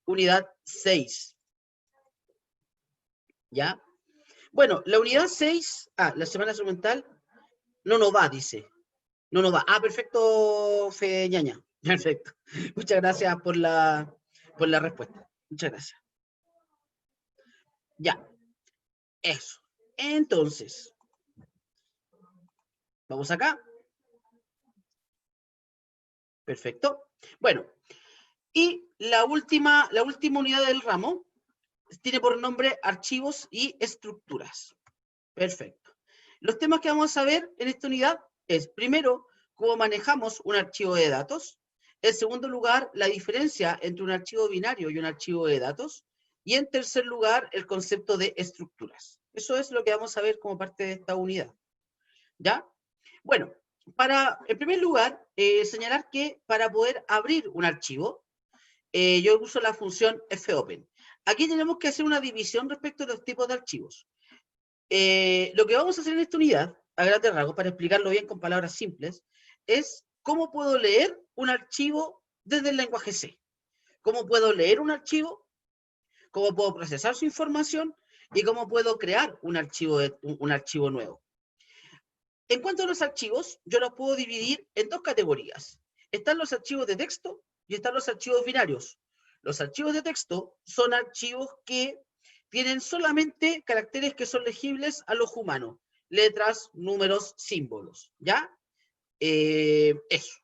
unidad 6. ¿Ya? Bueno, la unidad 6, la semana instrumental, no nos va, dice. No nos va. Perfecto, Feñaña. Perfecto. Muchas gracias por la respuesta. Muchas gracias. Ya. Eso. Entonces, vamos acá. Perfecto. Bueno, y la última unidad del ramo tiene por nombre archivos y estructuras. Perfecto. Los temas que vamos a ver en esta unidad es, primero, cómo manejamos un archivo de datos. En segundo lugar, la diferencia entre un archivo binario y un archivo de datos. Y en tercer lugar, el concepto de estructuras. Eso es lo que vamos a ver como parte de esta unidad. ¿Ya? Bueno, en primer lugar, señalar que para poder abrir un archivo, yo uso la función fopen. Aquí tenemos que hacer una división respecto a los tipos de archivos. Lo que vamos a hacer en esta unidad, a grandes rasgos, para explicarlo bien con palabras simples, es cómo puedo leer un archivo desde el lenguaje C. Cómo puedo leer un archivo, cómo puedo procesar su información y cómo puedo crear un archivo nuevo. En cuanto a los archivos, yo los puedo dividir en dos categorías. Están los archivos de texto y están los archivos binarios. Los archivos de texto son archivos que tienen solamente caracteres que son legibles al ojo humano. Letras, números, símbolos. ¿Ya? Eso.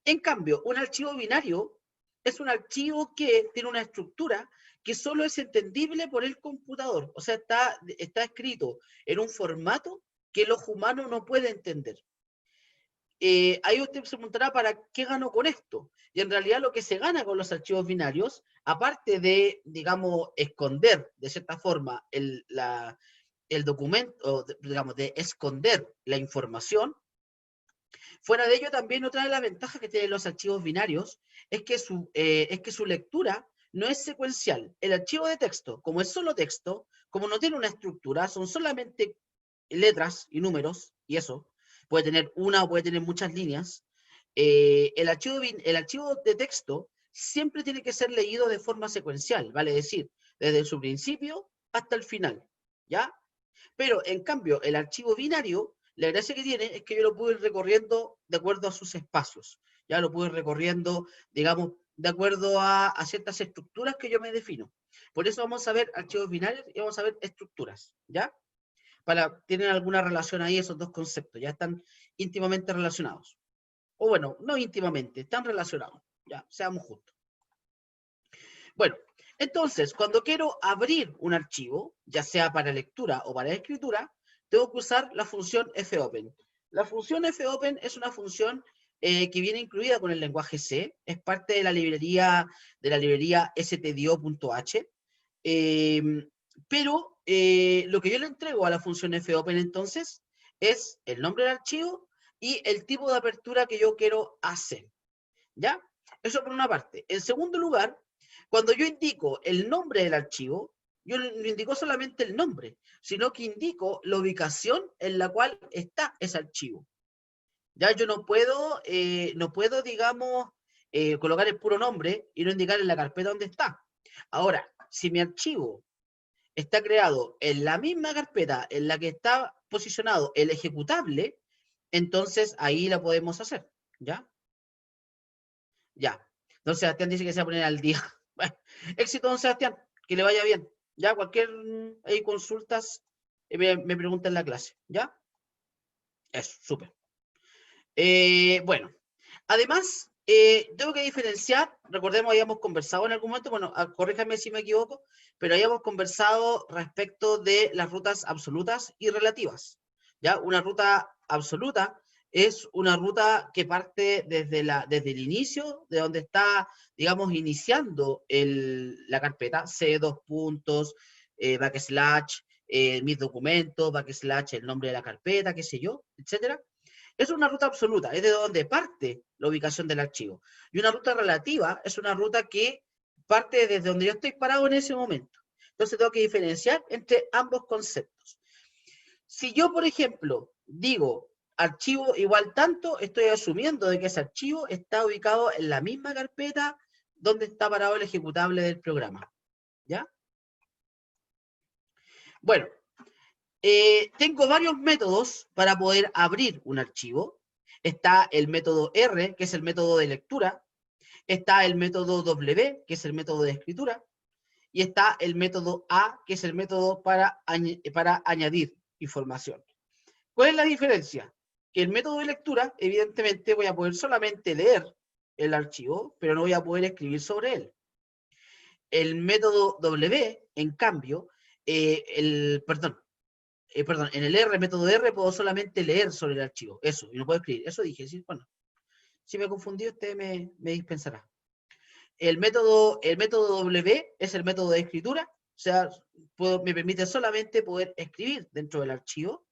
En cambio, un archivo binario es un archivo que tiene una estructura que solo es entendible por el computador. O sea, está escrito en un formato que el ojo humano no puede entender. Ahí usted se preguntará, ¿para qué gano con esto? Y en realidad lo que se gana con los archivos binarios, aparte de, digamos, esconder de cierta forma el documento, digamos, de esconder la información, fuera de ello también otra de las ventajas que tienen los archivos binarios es que su lectura no es secuencial. El archivo de texto, como es solo texto, como no tiene una estructura, son solamente letras y números, y eso, puede tener una o puede tener muchas líneas, el archivo de texto siempre tiene que ser leído de forma secuencial, vale decir, desde su principio hasta el final, ¿ya? Pero, en cambio, el archivo binario, la gracia que tiene es que yo lo puedo ir recorriendo de acuerdo a sus espacios, ya lo puedo ir recorriendo, digamos, de acuerdo a ciertas estructuras que yo me defino. Por eso vamos a ver archivos binarios y vamos a ver estructuras, ¿ya? Tienen alguna relación ahí esos dos conceptos, ya están íntimamente relacionados. O bueno, no íntimamente, están relacionados, ya, seamos justos. Bueno, entonces, cuando quiero abrir un archivo, ya sea para lectura o para escritura, tengo que usar la función fopen. La función fopen es una función que viene incluida con el lenguaje C, es parte de la librería stdio.h, pero lo que yo le entrego a la función fopen entonces es el nombre del archivo y el tipo de apertura que yo quiero hacer, ¿ya? Eso por una parte. En segundo lugar, cuando yo indico el nombre del archivo, yo no indico solamente el nombre, sino que indico la ubicación en la cual está ese archivo. Ya yo no puedo, digamos, colocar el puro nombre y no indicar en la carpeta donde está. Ahora, si mi archivo está creado en la misma carpeta en la que está posicionado el ejecutable, entonces ahí la podemos hacer, ¿ya? Ya. Don Sebastián dice que se va a poner al día. Bueno, éxito, don Sebastián. Que le vaya bien. Ya, cualquier consultas, me pregunta en la clase. ¿Ya? Eso, súper. Bueno, además, tengo que diferenciar, recordemos, habíamos conversado en algún momento, bueno, corríjame si me equivoco, pero habíamos conversado respecto de las rutas absolutas y relativas. ¿Ya? Una ruta absoluta es una ruta que parte desde el inicio, de donde está, digamos, iniciando la carpeta, C, dos puntos, backslash, mis documentos, backslash, el nombre de la carpeta, qué sé yo, etcétera. Es una ruta absoluta, es de donde parte la ubicación del archivo. Y una ruta relativa es una ruta que parte desde donde yo estoy parado en ese momento. Entonces tengo que diferenciar entre ambos conceptos. Si yo, por ejemplo, digo archivo igual tanto, estoy asumiendo de que ese archivo está ubicado en la misma carpeta dónde está parado el ejecutable del programa. ¿Ya? Bueno, tengo varios métodos para poder abrir un archivo. Está el método R, que es el método de lectura. Está el método W, que es el método de escritura. Y está el método A, que es el método para añadir información. ¿Cuál es la diferencia? Que el método de lectura, evidentemente, voy a poder solamente leer el archivo, pero no voy a poder escribir sobre él. El método W, en cambio, perdón, en el R, método R, puedo solamente leer sobre el archivo. Eso, y no puedo escribir. Eso dije, sí, bueno. Si me confundí, usted me dispensará. El método W es el método de escritura, o sea, me permite solamente poder escribir dentro del archivo,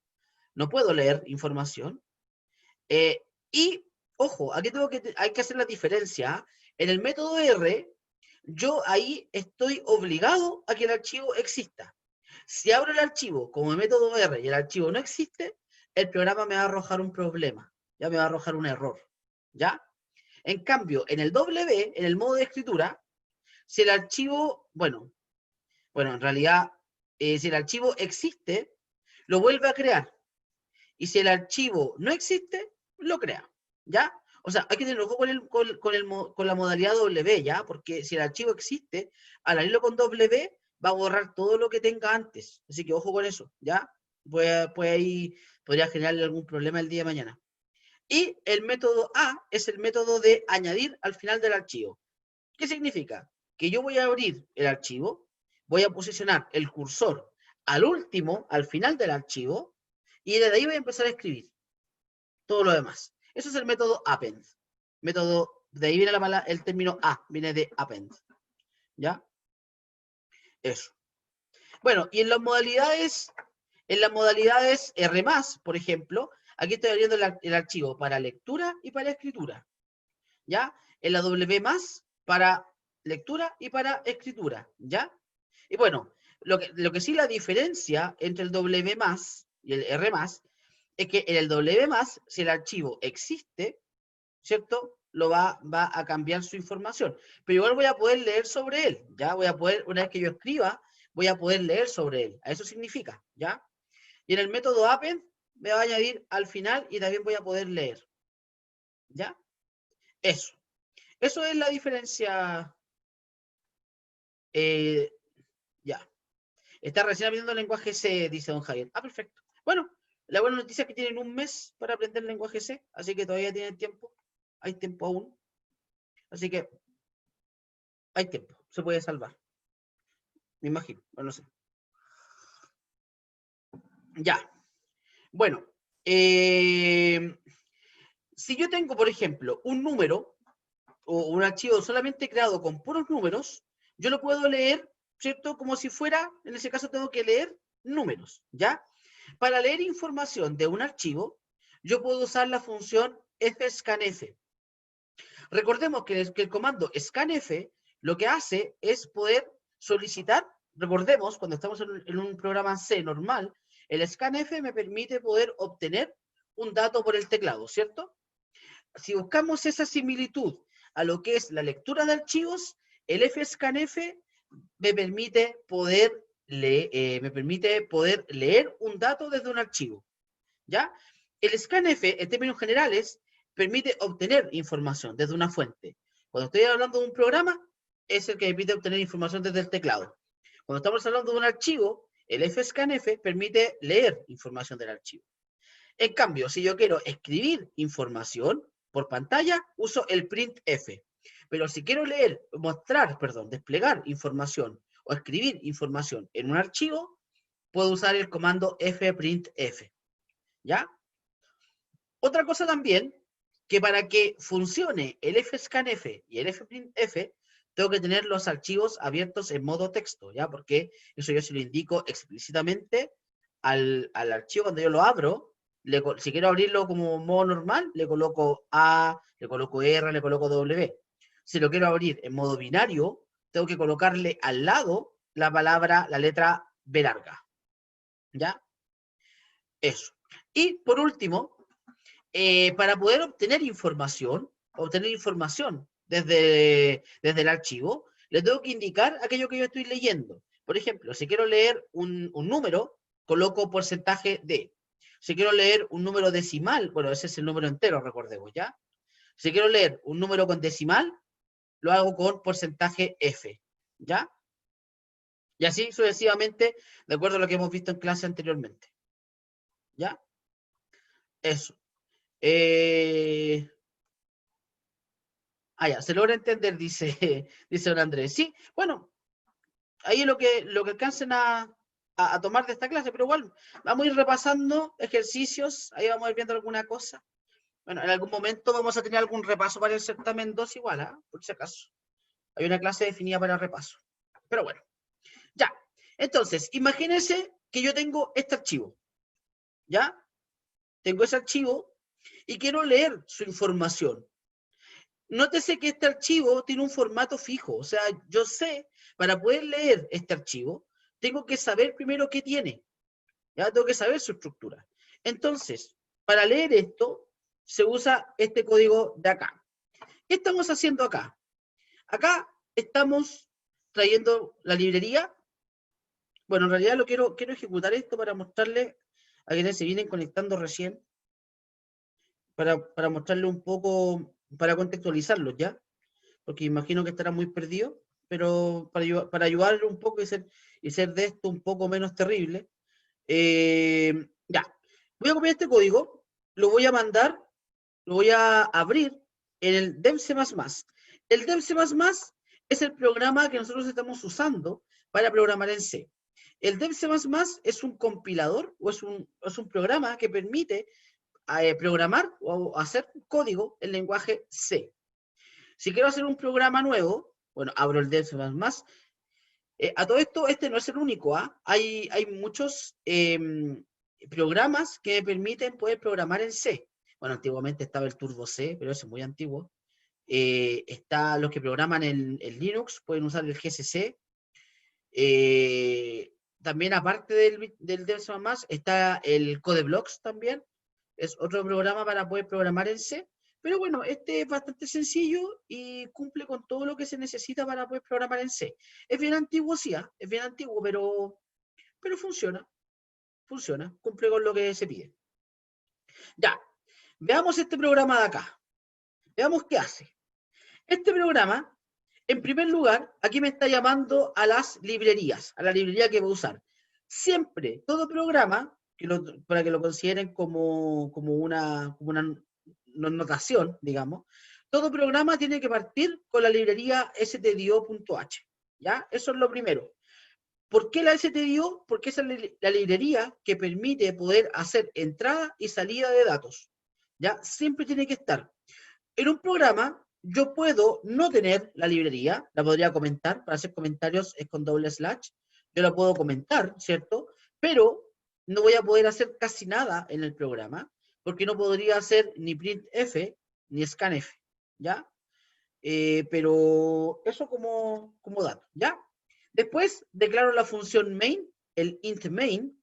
no puedo leer información. Y, ojo, aquí hay que hacer la diferencia. En el método R, yo ahí estoy obligado a que el archivo exista. Si abro el archivo como método R y el archivo no existe, el programa me va a arrojar un problema, ya me va a arrojar un error, ¿ya? En cambio, en el W, en el modo de escritura, si el archivo, bueno, en realidad, si el archivo existe, lo vuelve a crear. Y si el archivo no existe, lo crea, ¿ya? O sea, hay que tener ojo con la modalidad W, ¿ya? Porque si el archivo existe, al abrirlo con W, va a borrar todo lo que tenga antes. Así que ojo con eso, ¿ya? Pues ahí podría generarle algún problema el día de mañana. Y el método A es el método de añadir al final del archivo. ¿Qué significa? Que yo voy a abrir el archivo, voy a posicionar el cursor al último, al final del archivo, y desde ahí voy a empezar a escribir todo lo demás. Eso es el método append. Método, de ahí viene el término A, viene de append. ¿Ya? Eso. Bueno, y en las modalidades R+, por ejemplo, aquí estoy abriendo el archivo para lectura y para escritura. ¿Ya? En la W+, para lectura y para escritura. ¿Ya? Y bueno, lo que sí la diferencia entre el W+ y el R+, es que en el W+, si el archivo existe, ¿cierto? Va a cambiar su información. Pero igual voy a poder leer sobre él, ¿ya? Voy a poder, una vez que yo escriba, voy a poder leer sobre él. A eso significa, ¿ya? Y en el método append me va a añadir al final y también voy a poder leer. ¿Ya? Eso. Eso es la diferencia. Ya. Está recién aprendiendo el lenguaje C, dice don Javier. Ah, perfecto. Bueno, la buena noticia es que tienen un mes para aprender el lenguaje C, así que todavía tienen tiempo. Hay tiempo aún. Así que hay tiempo. Se puede salvar. Me imagino. Bueno, no sé. Ya. Bueno. Si yo tengo, por ejemplo, un número o un archivo solamente creado con puros números, yo lo puedo leer, ¿cierto? Como si fuera, en ese caso tengo que leer números, ¿ya? Para leer información de un archivo, yo puedo usar la función fscanf. Recordemos que el comando scanf lo que hace es poder solicitar, recordemos, cuando estamos en un programa C normal, el scanf me permite poder obtener un dato por el teclado, ¿cierto? Si buscamos esa similitud a lo que es la lectura de archivos, el fscanf me permite poder leer un dato desde un archivo, ¿ya? El scanf, en términos generales, permite obtener información desde una fuente. Cuando estoy hablando de un programa, es el que permite obtener información desde el teclado. Cuando estamos hablando de un archivo, el fscanf permite leer información del archivo. En cambio, si yo quiero escribir información por pantalla, uso el printf. Pero si quiero desplegar información o escribir información en un archivo, puedo usar el comando fprintf. ¿Ya? Otra cosa también, que para que funcione el fscanf y el fprintf, tengo que tener los archivos abiertos en modo texto, ¿ya? Porque eso yo se lo indico explícitamente al archivo cuando yo lo abro. Si quiero abrirlo como modo normal, le coloco A, le coloco R, le coloco W. Si lo quiero abrir en modo binario, tengo que colocarle al lado la letra B larga. ¿Ya? Eso. Y por último, para poder obtener información desde el archivo, le tengo que indicar aquello que yo estoy leyendo. Por ejemplo, si quiero leer un número, coloco porcentaje D. Si quiero leer un número decimal, bueno, ese es el número entero, recordemos, ¿ya? Si quiero leer un número con decimal, lo hago con porcentaje F, ¿ya? Y así sucesivamente, de acuerdo a lo que hemos visto en clase anteriormente. ¿Ya? Eso. Ya, se logra entender, dice, dice don Andrés. Sí, bueno, ahí es lo que alcancen a tomar de esta clase, pero igual vamos a ir repasando ejercicios, ahí vamos a ir viendo alguna cosa. Bueno, en algún momento vamos a tener algún repaso para el certamen 2 igual, ¿ah? Por si acaso. Hay una clase definida para repaso. Pero bueno, ya. Entonces, imagínense que yo tengo este archivo, ¿ya? Tengo ese archivo y quiero leer su información. Nótese que este archivo tiene un formato fijo, o sea, yo sé, para poder leer este archivo, tengo que saber primero qué tiene, ya tengo que saber su estructura. Entonces, para leer esto, se usa este código de acá. ¿Qué estamos haciendo acá? Acá estamos trayendo la librería. Bueno, en realidad quiero ejecutar esto para mostrarle a quienes se vienen conectando recién, para mostrarle un poco, para contextualizarlos, ¿ya? Porque imagino que estará muy perdido, pero para ayudarle un poco y ser de esto un poco menos terrible, ya, voy a copiar este código, lo voy a mandar, lo voy a abrir en el dev C++. El dev C++ es el programa que nosotros estamos usando para programar en C. El dev C++ es un compilador o es un programa que permite programar o hacer código en lenguaje C. Si quiero hacer un programa nuevo, bueno, abro el dev C++. A todo esto, este no es el único, ¿ah? Hay muchos programas que me permiten poder programar en C. Bueno, antiguamente estaba el Turbo C, pero eso es muy antiguo. Está los que programan en Linux, pueden usar el GCC. También aparte del dev C++, está el CodeBlocks también. Es otro programa para poder programar en C. Pero bueno, este es bastante sencillo y cumple con todo lo que se necesita para poder programar en C. Es bien antiguo, sí, es bien antiguo, pero funciona. Funciona, cumple con lo que se pide. Ya, veamos este programa de acá. Veamos qué hace. Este programa, en primer lugar, aquí me está llamando a las librerías, a la librería que voy a usar. Siempre, todo programa, para que lo consideren como una notación, digamos, todo programa tiene que partir con la librería stdio.h. ¿Ya? Eso es lo primero. ¿Por qué la stdio? Porque esa es la librería que permite poder hacer entrada y salida de datos. ¿Ya? Siempre tiene que estar. En un programa, yo puedo no tener la librería, la podría comentar, para hacer comentarios es con // yo la puedo comentar, ¿cierto? Pero no voy a poder hacer casi nada en el programa, porque no podría hacer ni printf ni scanf, ¿ya? Pero eso como dato, ¿ya? Después declaro la función main, el int main,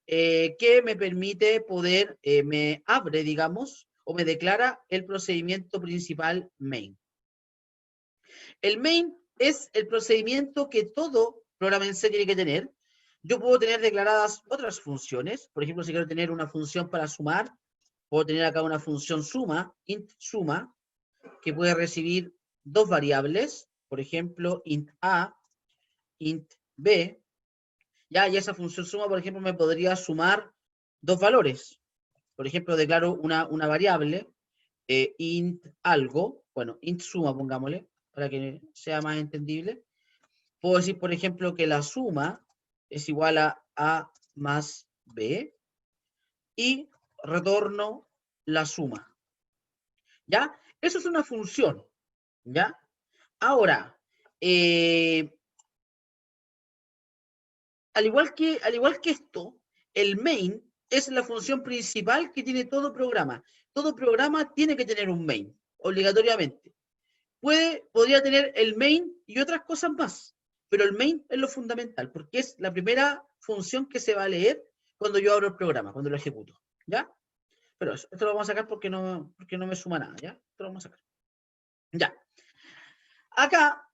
que me permite poder, me abre, digamos, o me declara el procedimiento principal main. El main es el procedimiento que todo programa en C tiene que tener. Yo puedo tener declaradas otras funciones. Por ejemplo, si quiero tener una función para sumar, puedo tener acá una función suma, int suma, que puede recibir dos variables, por ejemplo, int a, int b. Ya, y esa función suma, por ejemplo, me podría sumar dos valores. Por ejemplo, declaro una variable, int algo, bueno, int suma, pongámosle, para que sea más entendible. Puedo decir, por ejemplo, que la suma es igual a más b y retorno la suma. ¿Ya? Eso es una función. ¿Ya? Ahora, al igual que esto, el main es la función principal que tiene todo programa. Todo programa tiene que tener un main, obligatoriamente. Podría tener el main y otras cosas más, pero el main es lo fundamental, porque es la primera función que se va a leer cuando yo abro el programa, cuando lo ejecuto, ¿ya? Pero esto lo vamos a sacar porque no me suma nada, ¿ya? Esto lo vamos a sacar. Ya. Acá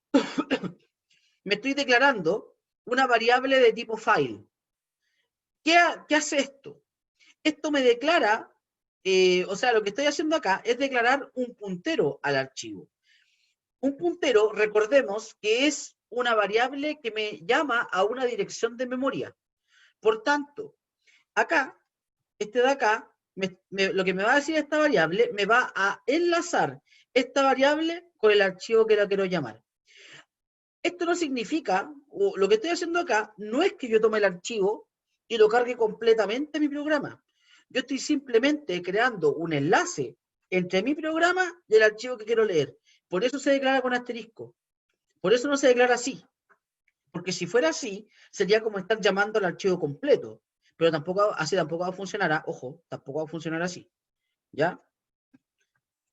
me estoy declarando una variable de tipo file. ¿Qué hace esto? Esto me declara, o sea, lo que estoy haciendo acá es declarar un puntero al archivo. Un puntero, recordemos que es una variable que me llama a una dirección de memoria. Por tanto, acá, este de acá, lo que me va a decir esta variable, me va a enlazar esta variable con el archivo que la quiero llamar. Esto no significa, o lo que estoy haciendo acá, no es que yo tome el archivo y lo cargue completamente en mi programa. Yo estoy simplemente creando un enlace entre mi programa y el archivo que quiero leer. Por eso se declara con asterisco. Por eso no se declara así. Porque si fuera así, sería como estar llamando al archivo completo. Pero así tampoco va a funcionar. Ojo, tampoco va a funcionar así. ¿Ya?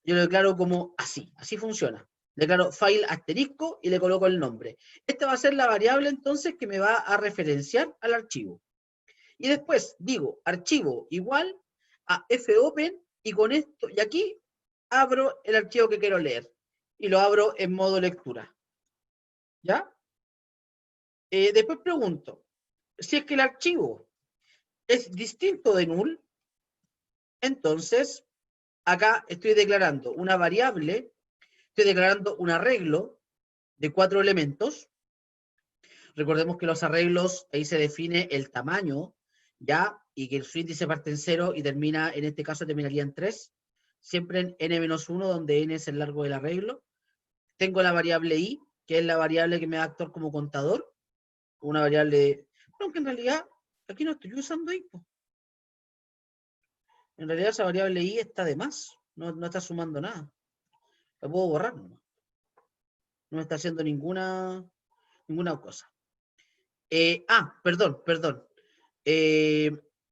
Yo lo declaro como así. Así funciona. Declaro file asterisco y le coloco el nombre. Esta va a ser la variable entonces que me va a referenciar al archivo. Y después digo archivo igual a fopen y con esto, y aquí abro el archivo que quiero leer. Y lo abro en modo lectura. ¿Ya? Después pregunto, si es que el archivo es distinto de null, entonces acá estoy declarando una variable, estoy declarando un arreglo de 4 elementos. Recordemos que los arreglos, ahí se define el tamaño, ¿ya? Y que su índice parte en 0 y termina, en este caso terminaría en 3, siempre en n-1, donde n es el largo del arreglo. Tengo la variable i, que es la variable que me va a actuar como contador, una variable de, aunque en realidad aquí no estoy usando i, pues. En realidad esa variable i está de más, no está sumando nada. La puedo borrar, no me está haciendo ninguna cosa. Perdón.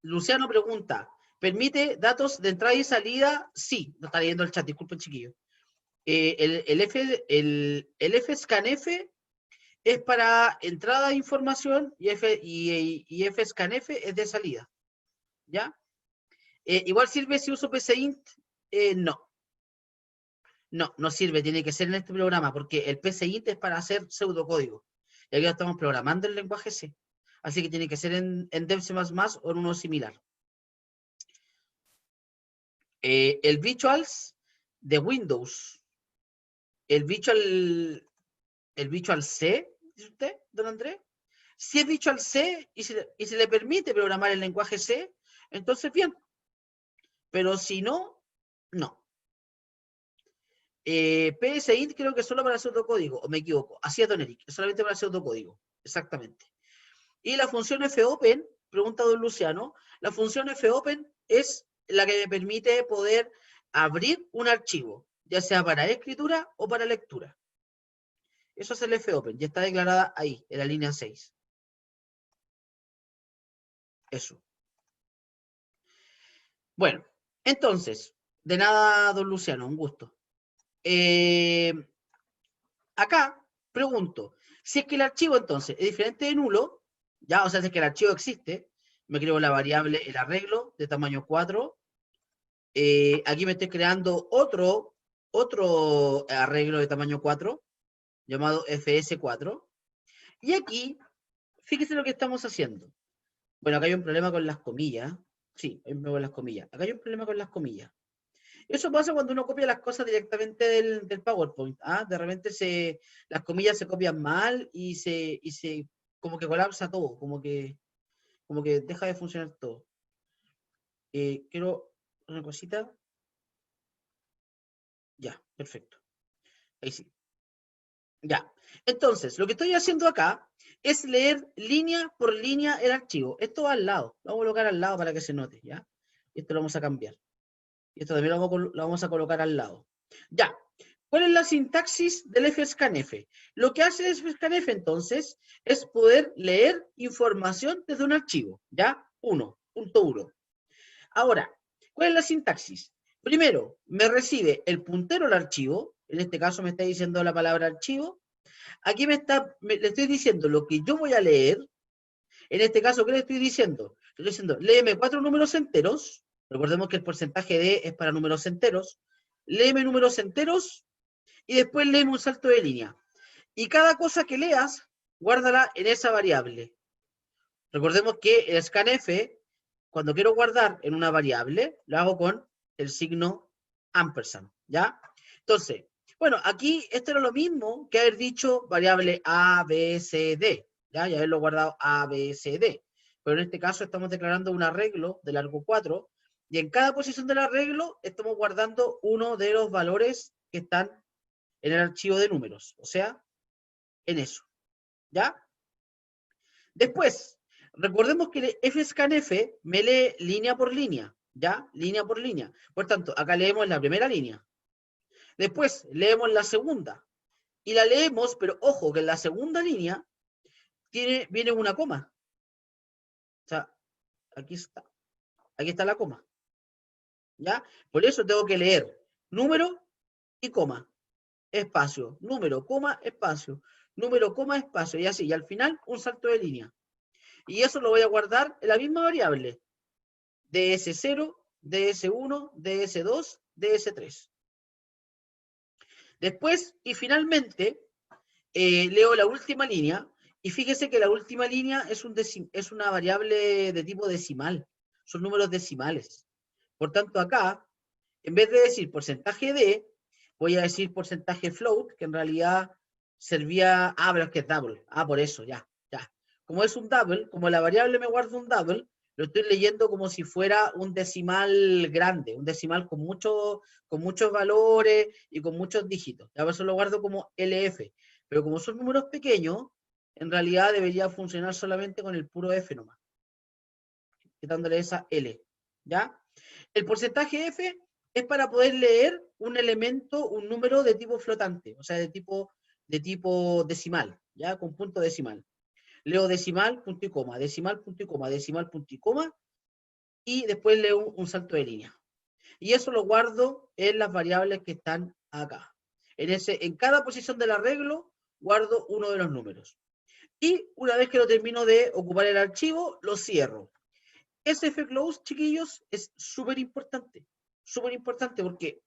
Luciano pregunta, ¿permite datos de entrada y salida? Sí, no está leyendo el chat, disculpen chiquillos. El fscanf es para entrada de información y fscanf es de salida. ¿Ya? Igual sirve si uso pcint, no. No sirve, tiene que ser en este programa, porque el pcint es para hacer pseudocódigo. Y aquí estamos programando el lenguaje C. Así que tiene que ser en Dev C++ o en uno similar. El Visuals de Windows. El Visual C, dice usted, don Andrés. Si es Visual C y se le permite programar el lenguaje C, entonces bien. Pero si no, no. psint creo que es solo para pseudocódigo, o me equivoco. Así es, don Eric, es solamente para pseudocódigo. Exactamente. Y la función fopen, pregunta don Luciano, la función fopen es la que me permite poder abrir un archivo, ya sea para escritura o para lectura. Eso es el fopen, ya está declarada ahí, en la línea 6. Eso. Bueno, entonces, de nada, don Luciano, un gusto. Acá pregunto, si es que el archivo entonces es diferente de nulo, ya, o sea, si es que el archivo existe, me creo la variable el arreglo de tamaño 4. Aquí me estoy creando otro arreglo de tamaño 4, llamado fs4. Y aquí, fíjese lo que estamos haciendo. Bueno, acá hay un problema con las comillas. Sí, hay un problema con las comillas. Acá hay un problema con las comillas. Eso pasa cuando uno copia las cosas directamente del PowerPoint. De repente las comillas se copian mal y se como que colapsa todo, como que deja de funcionar todo. Quiero una cosita. Ya, perfecto. Ahí sí. Ya. Entonces, lo que estoy haciendo acá es leer línea por línea el archivo. Esto va al lado. Lo vamos a colocar al lado para que se note, ¿ya? Esto lo vamos a cambiar. Y esto también lo vamos a colocar al lado. Ya. ¿Cuál es la sintaxis del fscanf? Lo que hace el fscanf, entonces, es poder leer información desde un archivo, ¿ya? Punto 1. Ahora, ¿cuál es la sintaxis? Primero, me recibe el puntero al archivo, en este caso me está diciendo la palabra archivo. Aquí le estoy diciendo lo que yo voy a leer. En este caso, ¿qué le estoy diciendo? Le estoy diciendo, léeme 4 números enteros. Recordemos que el porcentaje de es para números enteros. Léeme números enteros y después léeme un salto de línea. Y cada cosa que leas, guárdala en esa variable. Recordemos que el scanf, cuando quiero guardar en una variable, lo hago con el signo ampersand, ¿ya? Entonces, bueno, aquí esto era lo mismo que haber dicho variable A, B, C, D, ¿ya? Y haberlo guardado A, B, C, D. Pero en este caso estamos declarando un arreglo de largo 4, y en cada posición del arreglo estamos guardando uno de los valores que están en el archivo de números, o sea, en eso, ¿ya? Después, recordemos que el fscanf me lee línea por línea, ¿ya? Línea por línea. Por tanto, acá leemos la primera línea. Después, leemos la segunda. Y la leemos, pero ojo, que en la segunda línea viene una coma. O sea, aquí está la coma, ¿ya? Por eso tengo que leer número y coma, espacio, número, coma, espacio, número, coma, espacio, y así. Y al final, un salto de línea. Y eso lo voy a guardar en la misma variable. DS0, DS1, DS2, DS3. Después, y finalmente, leo la última línea, y fíjese que la última línea es una variable de tipo decimal, son números decimales. Por tanto, acá, en vez de decir porcentaje de, voy a decir porcentaje float, que en realidad servía, pero es que es double, por eso, ya. Como es un double, como la variable me guarda un double, lo estoy leyendo como si fuera un decimal grande, un decimal con muchos valores y con muchos dígitos. Ya por eso lo guardo como LF. Pero como son números pequeños, en realidad debería funcionar solamente con el puro F nomás, quitándole esa L. ¿Ya? El porcentaje F es para poder leer un elemento, un número de tipo flotante, o sea, de tipo decimal, ¿ya? Con punto decimal. Leo decimal, punto y coma, decimal, punto y coma, decimal, punto y coma, y después leo un salto de línea. Y eso lo guardo en las variables que están acá. En cada posición del arreglo, guardo uno de los números. Y una vez que lo termino de ocupar el archivo, lo cierro. sfclose, chiquillos, es súper importante porque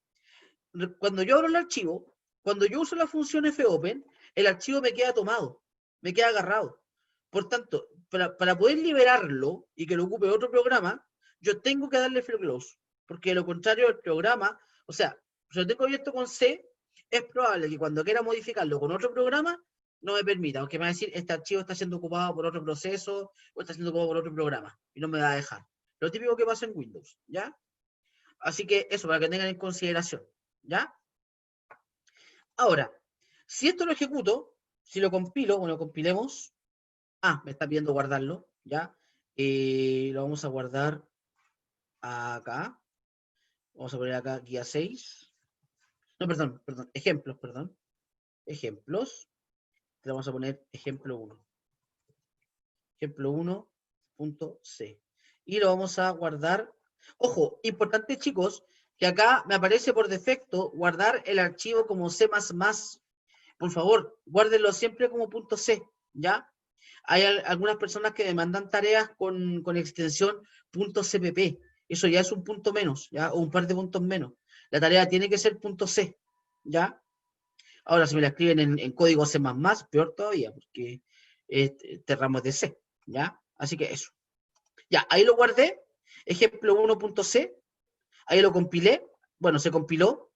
cuando yo abro el archivo, cuando yo uso la función fopen, el archivo me queda tomado, me queda agarrado. Por tanto, para poder liberarlo y que lo ocupe otro programa, yo tengo que darle fclose, porque de lo contrario el programa, o sea, si lo tengo abierto con C, es probable que cuando quiera modificarlo con otro programa, no me permita, aunque me va a decir, este archivo está siendo ocupado por otro proceso, o está siendo ocupado por otro programa, y no me va a dejar. Lo típico que pasa en Windows, ¿ya? Así que eso, para que tengan en consideración, ¿ya? Ahora, si esto lo ejecuto, si lo compilo, bueno, compilemos. Me está pidiendo guardarlo, ¿ya? Lo vamos a guardar acá. Vamos a poner acá guía 6. No, perdón, ejemplos, perdón. Ejemplos. Le vamos a poner ejemplo 1. Ejemplo 1.c. Y lo vamos a guardar. Ojo, importante, chicos, que acá me aparece por defecto guardar el archivo como C++. Por favor, guárdenlo siempre como .c, ¿ya? Hay algunas personas que demandan tareas con extensión .cpp. Eso ya es un punto menos, ¿ya? O un par de puntos menos. La tarea tiene que ser .c, ¿ya? Ahora, si me la escriben en código C++, peor todavía, porque este ramo es de C, ¿ya? Así que eso. Ya, ahí lo guardé. Ejemplo 1.c. Ahí lo compilé. Bueno, se compiló.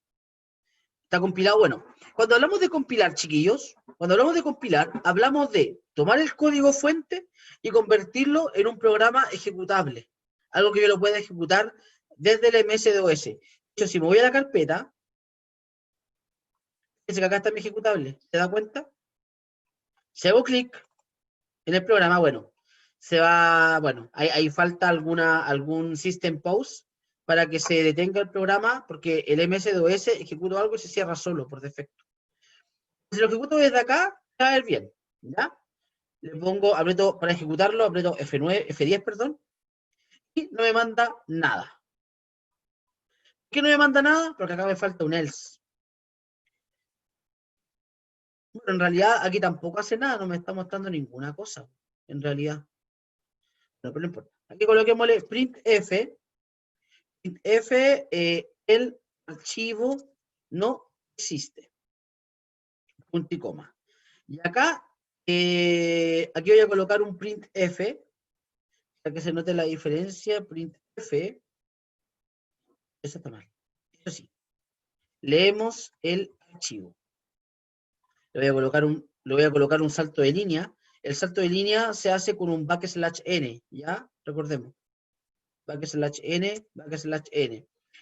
Está compilado. Bueno, cuando hablamos de compilar, chiquillos, cuando hablamos de compilar, hablamos de tomar el código fuente y convertirlo en un programa ejecutable. Algo que yo lo pueda ejecutar desde el MS-DOS. De hecho, si me voy a la carpeta, fíjense que acá está mi ejecutable. ¿Se da cuenta? Si hago clic en el programa, bueno, se va, bueno, ahí falta algún system pause para que se detenga el programa, porque el MS-DOS ejecuta algo y se cierra solo por defecto. Si lo ejecuto desde acá, va a ver bien, ¿ya? Le pongo, aprieto para ejecutarlo, aprieto F9, F10, perdón, y no me manda nada. ¿Por qué no me manda nada? Porque acá me falta un else. Bueno, en realidad aquí tampoco hace nada, no me está mostrando ninguna cosa, en realidad. No, pero no importa. Aquí coloquémosle printf, el archivo no existe. Punto y coma. Y acá, aquí voy a colocar un printf, para que se note la diferencia, printf, eso está mal. Eso sí, leemos el archivo. Le voy a colocar un salto de línea. El salto de línea se hace con un \n, ¿ya? Recordemos. \n.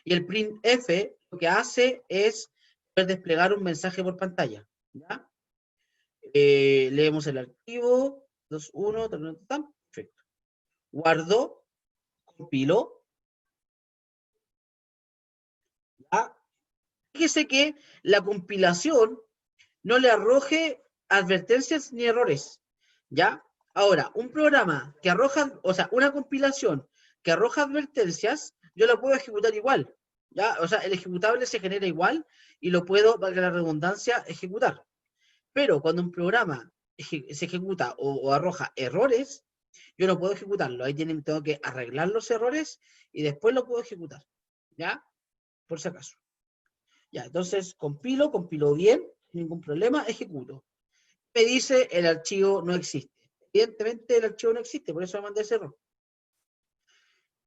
Y el printf lo que hace es poder desplegar un mensaje por pantalla, ¿ya? Leemos el archivo, 2.1, perfecto. Guardo, compilo, ¿ya? Fíjese que la compilación no le arroje advertencias ni errores, ¿ya? Ahora, un programa que arroja, o sea, una compilación que arroja advertencias, yo la puedo ejecutar igual, ¿ya? O sea, el ejecutable se genera igual y lo puedo, valga la redundancia, ejecutar. Pero cuando un programa se ejecuta o arroja errores, yo no puedo ejecutarlo. Ahí tengo que arreglar los errores y después lo puedo ejecutar, ¿ya? Por si acaso. Ya, entonces compilo bien, sin ningún problema, ejecuto. Me dice el archivo no existe. Evidentemente el archivo no existe, por eso me mandé ese error.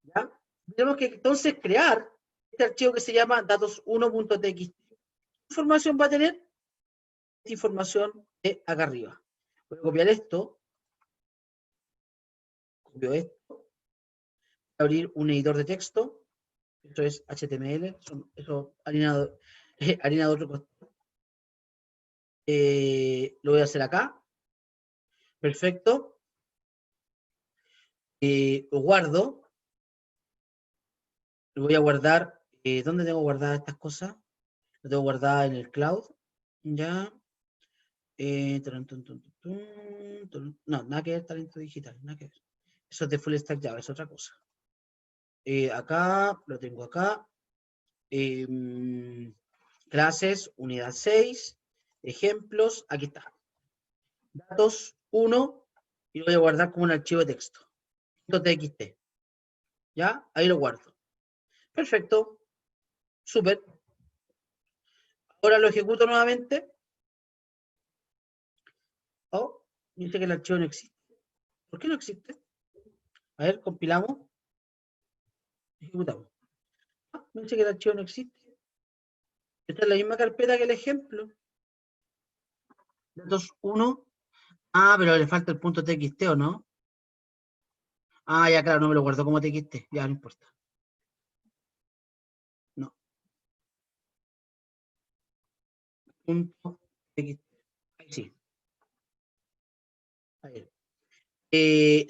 ¿Ya? Tenemos que entonces crear este archivo que se llama datos1.txt. ¿Qué información va a tener? Esta información de acá arriba. Voy a copiar esto, copio esto, voy a abrir un editor de texto, esto es HTML, eso harina de otro costado. Lo voy a hacer acá, perfecto, lo guardo, lo voy a guardar, ¿dónde tengo guardadas estas cosas? Lo tengo guardada en el cloud, ya, no, nada que ver talento digital, nada que ver. Eso es de Full Stack Java, es otra cosa. Acá, lo tengo acá, clases, unidad 6, ejemplos, aquí está. Datos 1, y lo voy a guardar como un archivo de texto. .txt. ¿Ya? Ahí lo guardo. Perfecto. Súper. Ahora lo ejecuto nuevamente. Oh, dice que el archivo no existe. ¿Por qué no existe? A ver, compilamos. Ejecutamos. Ah, me dice que el archivo no existe. Esta es la misma carpeta que el ejemplo. Datos 1. Ah, pero le falta el punto .txt, ¿o no? Ah, ya, claro, no me lo guardo como TXT. Ya, no importa. No. Punto TXT. Ahí sí. Ahí.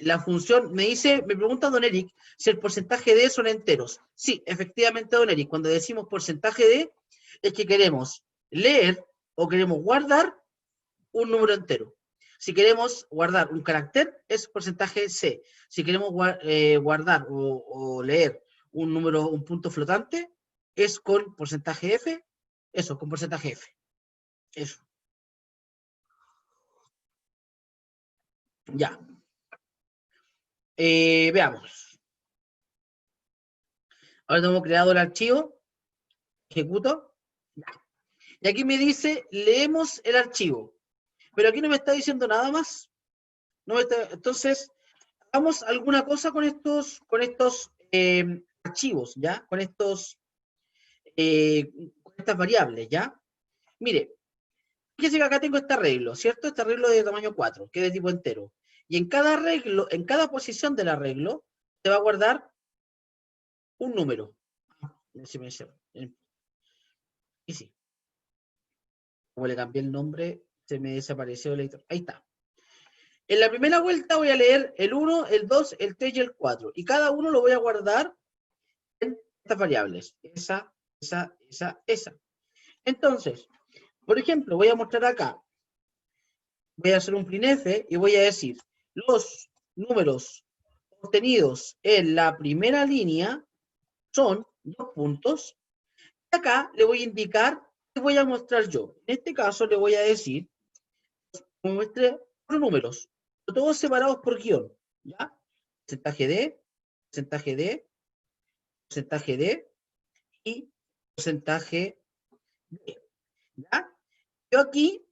La función, me pregunta don Eric, si el porcentaje de son enteros. Sí, efectivamente, don Eric, cuando decimos porcentaje de, es que queremos leer o queremos guardar un número entero. Si queremos guardar un carácter, es porcentaje C. Si queremos guardar o leer un número, un punto flotante, es con porcentaje F. Eso, con porcentaje F. Eso. Ya. Veamos. Ahora tenemos creado el archivo. Ejecuto. Ya. Y aquí me dice, leemos el archivo. Pero aquí no me está diciendo nada más. Entonces, hagamos alguna cosa con estos archivos, ¿ya? Con estas variables, ¿ya? Mire, fíjese que acá tengo este arreglo, ¿cierto? Este arreglo de tamaño 4, que es de tipo entero. Y en cada arreglo, en cada posición del arreglo, se va a guardar un número. Y sí, como le cambié el nombre, se me desapareció el editor. Ahí está. En la primera vuelta voy a leer el 1, el 2, el 3 y el 4. Y cada uno lo voy a guardar en estas variables. Esa. Entonces, por ejemplo, voy a mostrar acá. Voy a hacer un printf y voy a decir los números obtenidos en la primera línea son 2 puntos. Y acá le voy a indicar qué voy a mostrar yo. En este caso le voy a decir que muestre 4 números, todos separados por guión. ¿Ya? Porcentaje de, porcentaje de, porcentaje de y porcentaje de. ¿Ya? Yo aquí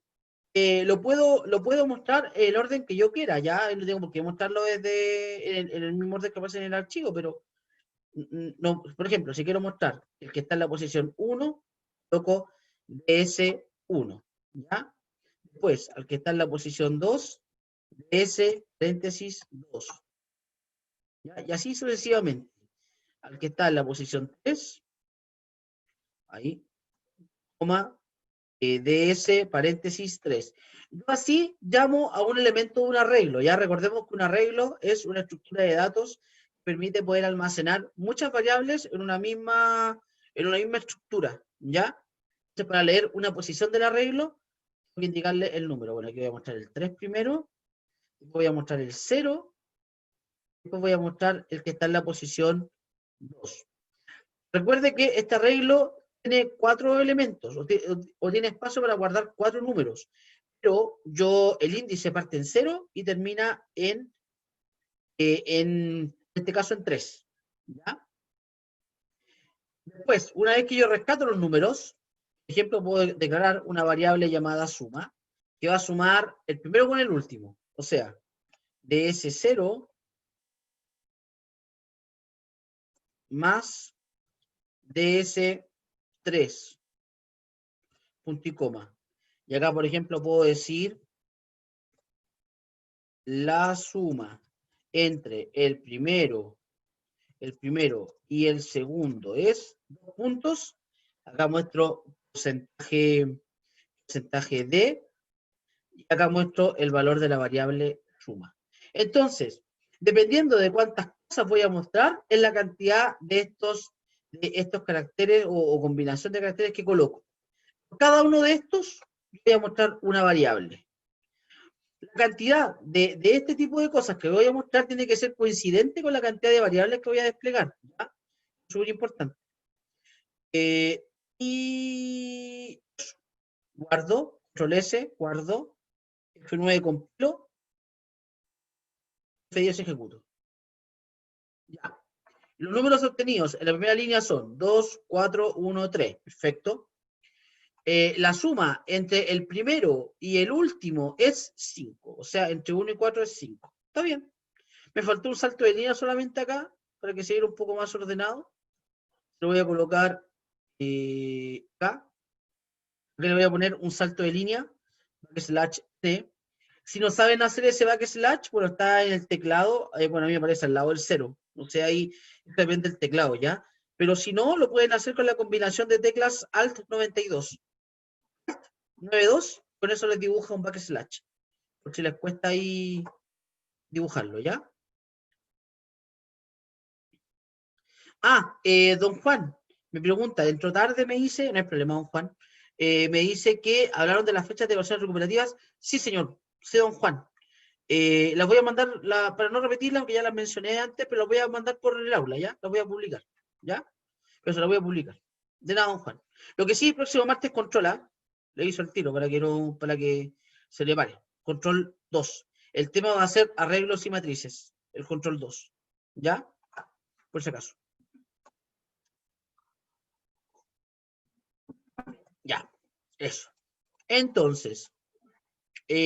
lo puedo mostrar en el orden que yo quiera, ya no tengo por qué mostrarlo desde en el mismo orden que aparece en el archivo, pero no, por ejemplo, si quiero mostrar el que está en la posición 1, toco DS1, ¿ya? Después, al que está en la posición 2, DS paréntesis 2, ¿ya? Y así sucesivamente. Al que está en la posición 3, ahí, coma, DS paréntesis 3. Yo así llamo a un elemento de un arreglo. Ya recordemos que un arreglo es una estructura de datos que permite poder almacenar muchas variables en una misma estructura. ¿Ya? Entonces, para leer una posición del arreglo, tengo que indicarle el número. Bueno, aquí voy a mostrar el 3 primero, voy a mostrar el 0, después voy a mostrar el que está en la posición 2. Recuerde que este arreglo tiene 4 elementos, o tiene espacio para guardar 4 números, pero el índice parte en 0 y termina en este caso en 3. ¿Ya? Después, una vez que yo rescato los números, por ejemplo, puedo declarar una variable llamada suma, que va a sumar el primero con el último, o sea, ds0 más ds3, punto y coma. Y acá, por ejemplo, puedo decir la suma entre el primero y el segundo es 2 puntos. Acá muestro porcentaje D, y acá muestro el valor de la variable suma. Entonces, dependiendo de cuántas cosas voy a mostrar, es la cantidad de estos caracteres o combinación de caracteres que coloco. Por cada uno de estos, voy a mostrar una variable. La cantidad de este tipo de cosas que voy a mostrar tiene que ser coincidente con la cantidad de variables que voy a desplegar. ¿Ya? Súper importante. Y guardo, control S, guardo, F9 compilo, F10 ejecuto. Ya. Los números obtenidos en la primera línea son 2, 4, 1, 3. Perfecto. La suma entre el primero y el último es 5. O sea, entre 1 y 4 es 5. Está bien. Me faltó un salto de línea solamente acá, para que se vea un poco más ordenado. Lo voy a colocar acá. Le voy a poner un salto de línea, backslash T. Si no saben hacer ese backslash, bueno, está en el teclado, bueno, a mí me aparece al lado del 0. O sea, ahí depende del teclado, ¿ya? Pero si no, lo pueden hacer con la combinación de teclas Alt 92. 92, con eso les dibuja un backslash. Por si les cuesta ahí dibujarlo, ¿ya? Don Juan, me pregunta, dentro tarde me dice, no hay problema, don Juan, me dice que hablaron de las fechas de evaluaciones recuperativas. Sí, señor, sí, don Juan. Las voy a mandar, para no repetirlas, aunque ya las mencioné antes, pero las voy a mandar por el aula, ¿ya? Las voy a publicar, ¿ya? Pero se las voy a publicar. De nada, don Juan. Lo que sí, el próximo martes controla, le hizo el tiro para que se le pare. Control 2. El tema va a ser arreglos y matrices, el control 2, ¿ya? Por si acaso. Ya, eso. Entonces, ya.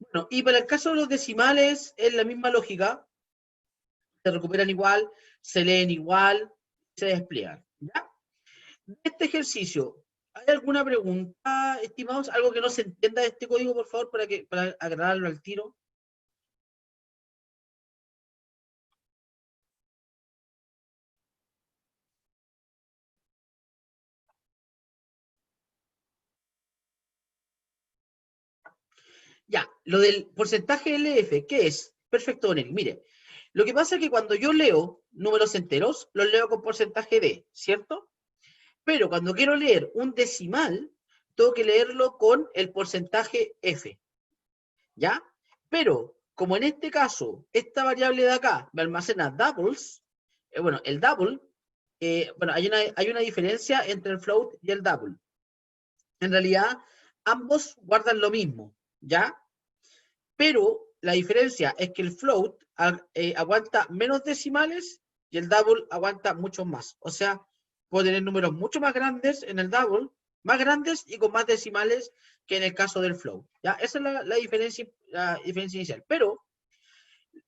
Bueno, y para el caso de los decimales, es la misma lógica. Se recuperan igual, se leen igual, se despliegan. ¿Ya? De este ejercicio, ¿hay alguna pregunta, estimados? ¿Algo que no se entienda de este código, por favor, para aclararlo al tiro? Ya, lo del porcentaje LF, ¿qué es? Perfecto, Don Eric. Mire, lo que pasa es que cuando yo leo números enteros, los leo con porcentaje D, ¿cierto? Pero cuando quiero leer un decimal, tengo que leerlo con el porcentaje F, ¿ya? Pero, como en este caso, esta variable de acá me almacena doubles, bueno, el double, bueno, hay una diferencia entre el float y el double. En realidad, ambos guardan lo mismo, ¿ya? Pero la diferencia es que el float aguanta menos decimales y el double aguanta muchos más. O sea, puedo tener números mucho más grandes en el double más grandes y con más decimales que en el caso del float. ¿Ya? Esa es la diferencia inicial. Pero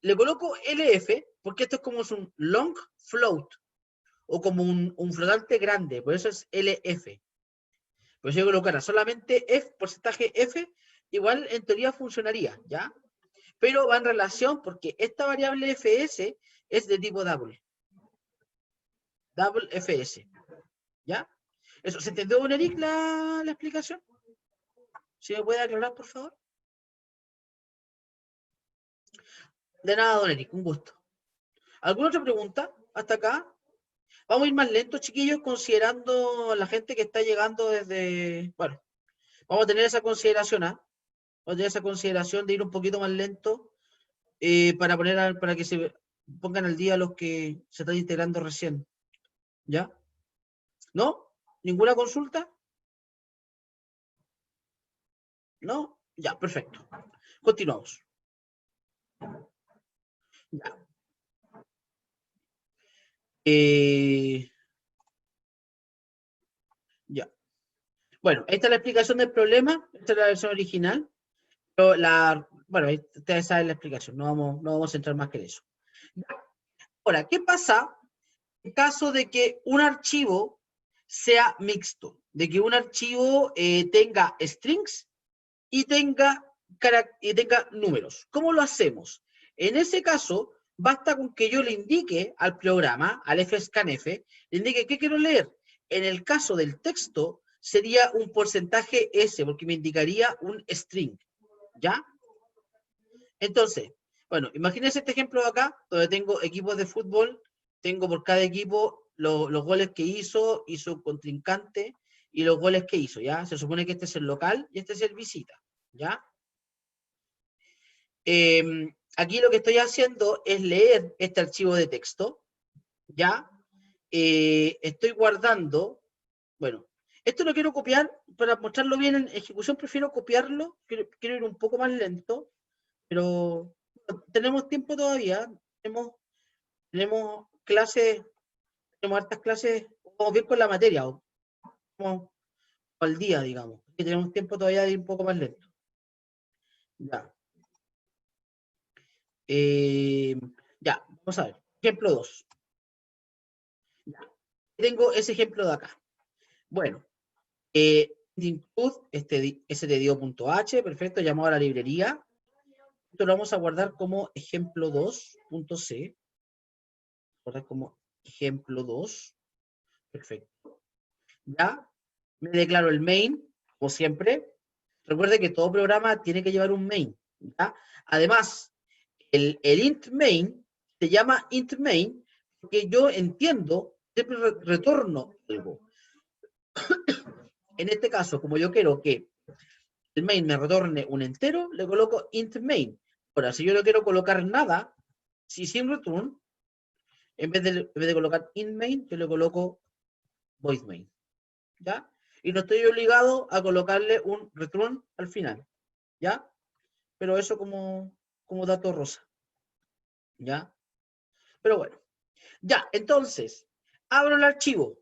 le coloco LF porque esto es como un long float o como un flotante grande, por eso es LF. Pues si yo colocara solamente F, porcentaje F, igual en teoría funcionaría, ¿ya? Pero va en relación porque esta variable fs es de tipo double. Double fs, ¿ya? Eso, ¿se entendió, don Eric, la explicación? ¿Si me puede aclarar, por favor? De nada, don Eric, un gusto. ¿Alguna otra pregunta hasta acá? Vamos a ir más lentos, chiquillos, considerando la gente que está llegando desde... Bueno, vamos a tener esa consideración, ¿ah? Vamos a tener esa consideración de ir un poquito más lento para que se pongan al día los que se están integrando recién. ¿Ya? ¿No? ¿Ninguna consulta? ¿No? Ya, perfecto. Continuamos. Ya. Ya. Bueno, esta es la explicación del problema. Esta es la versión original. Pero bueno, ustedes saben la explicación. No vamos a entrar más que en eso. Ahora, ¿qué pasa en caso de que un archivo sea mixto? De que un archivo tenga strings y tenga números. ¿Cómo lo hacemos? En ese caso, basta con que yo le indique al programa, al fscanf, le indique qué quiero leer. En el caso del texto, sería un porcentaje S, porque me indicaría un string. ¿Ya? Entonces, bueno, imagínense este ejemplo de acá, donde tengo equipos de fútbol, tengo por cada equipo los goles que hizo su contrincante y los goles que hizo, ¿ya? Se supone que este es el local y este es el visita, ¿ya? Aquí lo que estoy haciendo es leer este archivo de texto, ¿ya? Estoy guardando, bueno, esto lo quiero copiar, para mostrarlo bien en ejecución prefiero copiarlo, quiero ir un poco más lento, pero tenemos tiempo todavía, tenemos clases, tenemos hartas clases, vamos bien con la materia, vamos al día, digamos, y tenemos tiempo todavía de ir un poco más lento. Ya. Ya, vamos a ver. Ejemplo 2. Ya. Tengo ese ejemplo de acá. Bueno, include stdio.h, perfecto, llamado a la librería. Esto lo vamos a guardar como ejemplo 2.c. Guardar como ejemplo 2. Perfecto. Ya, me declaro el main, como siempre. Recuerde que todo programa tiene que llevar un main. ¿Ya? Además, el int main se llama int main porque yo entiendo, siempre retorno algo. En este caso, como yo quiero que el main me retorne un entero, le coloco int main. Ahora, si yo no quiero colocar nada, si sin return, en vez de colocar int main, yo le coloco void main. ¿Ya? Y no estoy obligado a colocarle un return al final. ¿Ya? Pero eso como dato rosa. ¿Ya? Pero bueno. Ya, entonces, abro el archivo.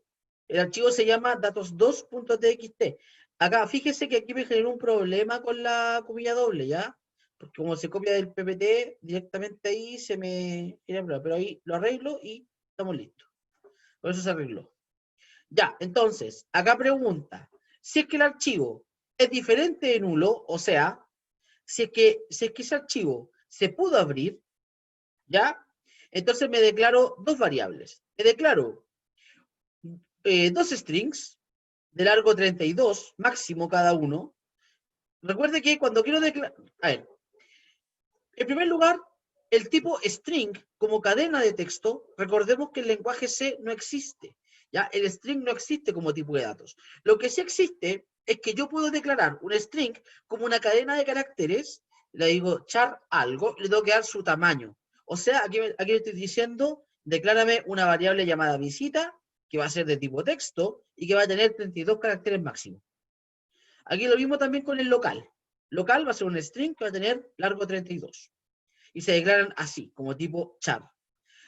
El archivo se llama datos2.txt. Acá, fíjese que aquí me generó un problema con la comilla doble, ¿ya? Porque como se copia del PPT, directamente ahí se me... Pero ahí lo arreglo y estamos listos. Por eso se arregló. Ya, entonces, acá pregunta, si es que el archivo es diferente de nulo, o sea, si es que ese archivo se pudo abrir, ¿ya? Entonces me declaro dos variables. Me declaro dos strings de largo 32, máximo cada uno. Recuerde que cuando quiero declarar... A ver, en primer lugar, el tipo string como cadena de texto, recordemos que el lenguaje C no existe. ¿Ya? El string no existe como tipo de datos. Lo que sí existe es que yo puedo declarar un string como una cadena de caracteres, le digo char algo, le tengo que dar su tamaño. O sea, aquí le estoy diciendo, declárame una variable llamada visita, que va a ser de tipo texto, y que va a tener 32 caracteres máximos. Aquí lo mismo también con el local. Local va a ser un string que va a tener largo 32. Y se declaran así, como tipo char.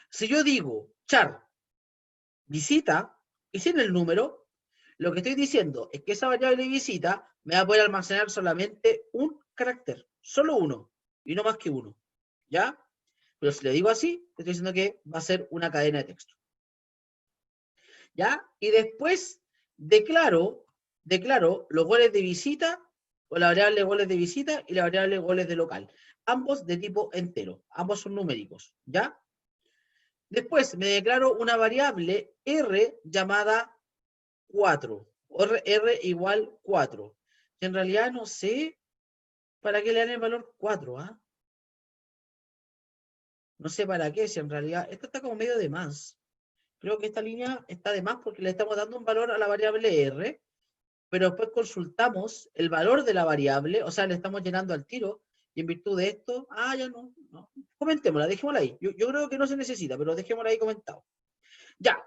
Si yo digo char visita, y sin el número, Lo que estoy diciendo es que esa variable visita me va a poder almacenar solamente un carácter, solo uno, y no más que uno, ¿ya? Pero si le digo así, estoy diciendo que va a ser una cadena de texto, ¿ya? Y después declaro los goles de visita, o la variable goles de visita y la variable goles de local, ambos de tipo entero, ambos son numéricos, ¿ya? Después me declaro una variable R llamada 4, R igual 4. En realidad no sé para qué le dan el valor 4, ¿ah? No sé para qué, si en realidad, esto está como medio de más. Creo que esta línea está de más porque le estamos dando un valor a la variable R, pero después consultamos el valor de la variable, o sea, le estamos llenando al tiro, y en virtud de esto, ya no. Comentémosla, dejémosla ahí. Yo creo que no se necesita, pero dejémosla ahí comentado. Ya.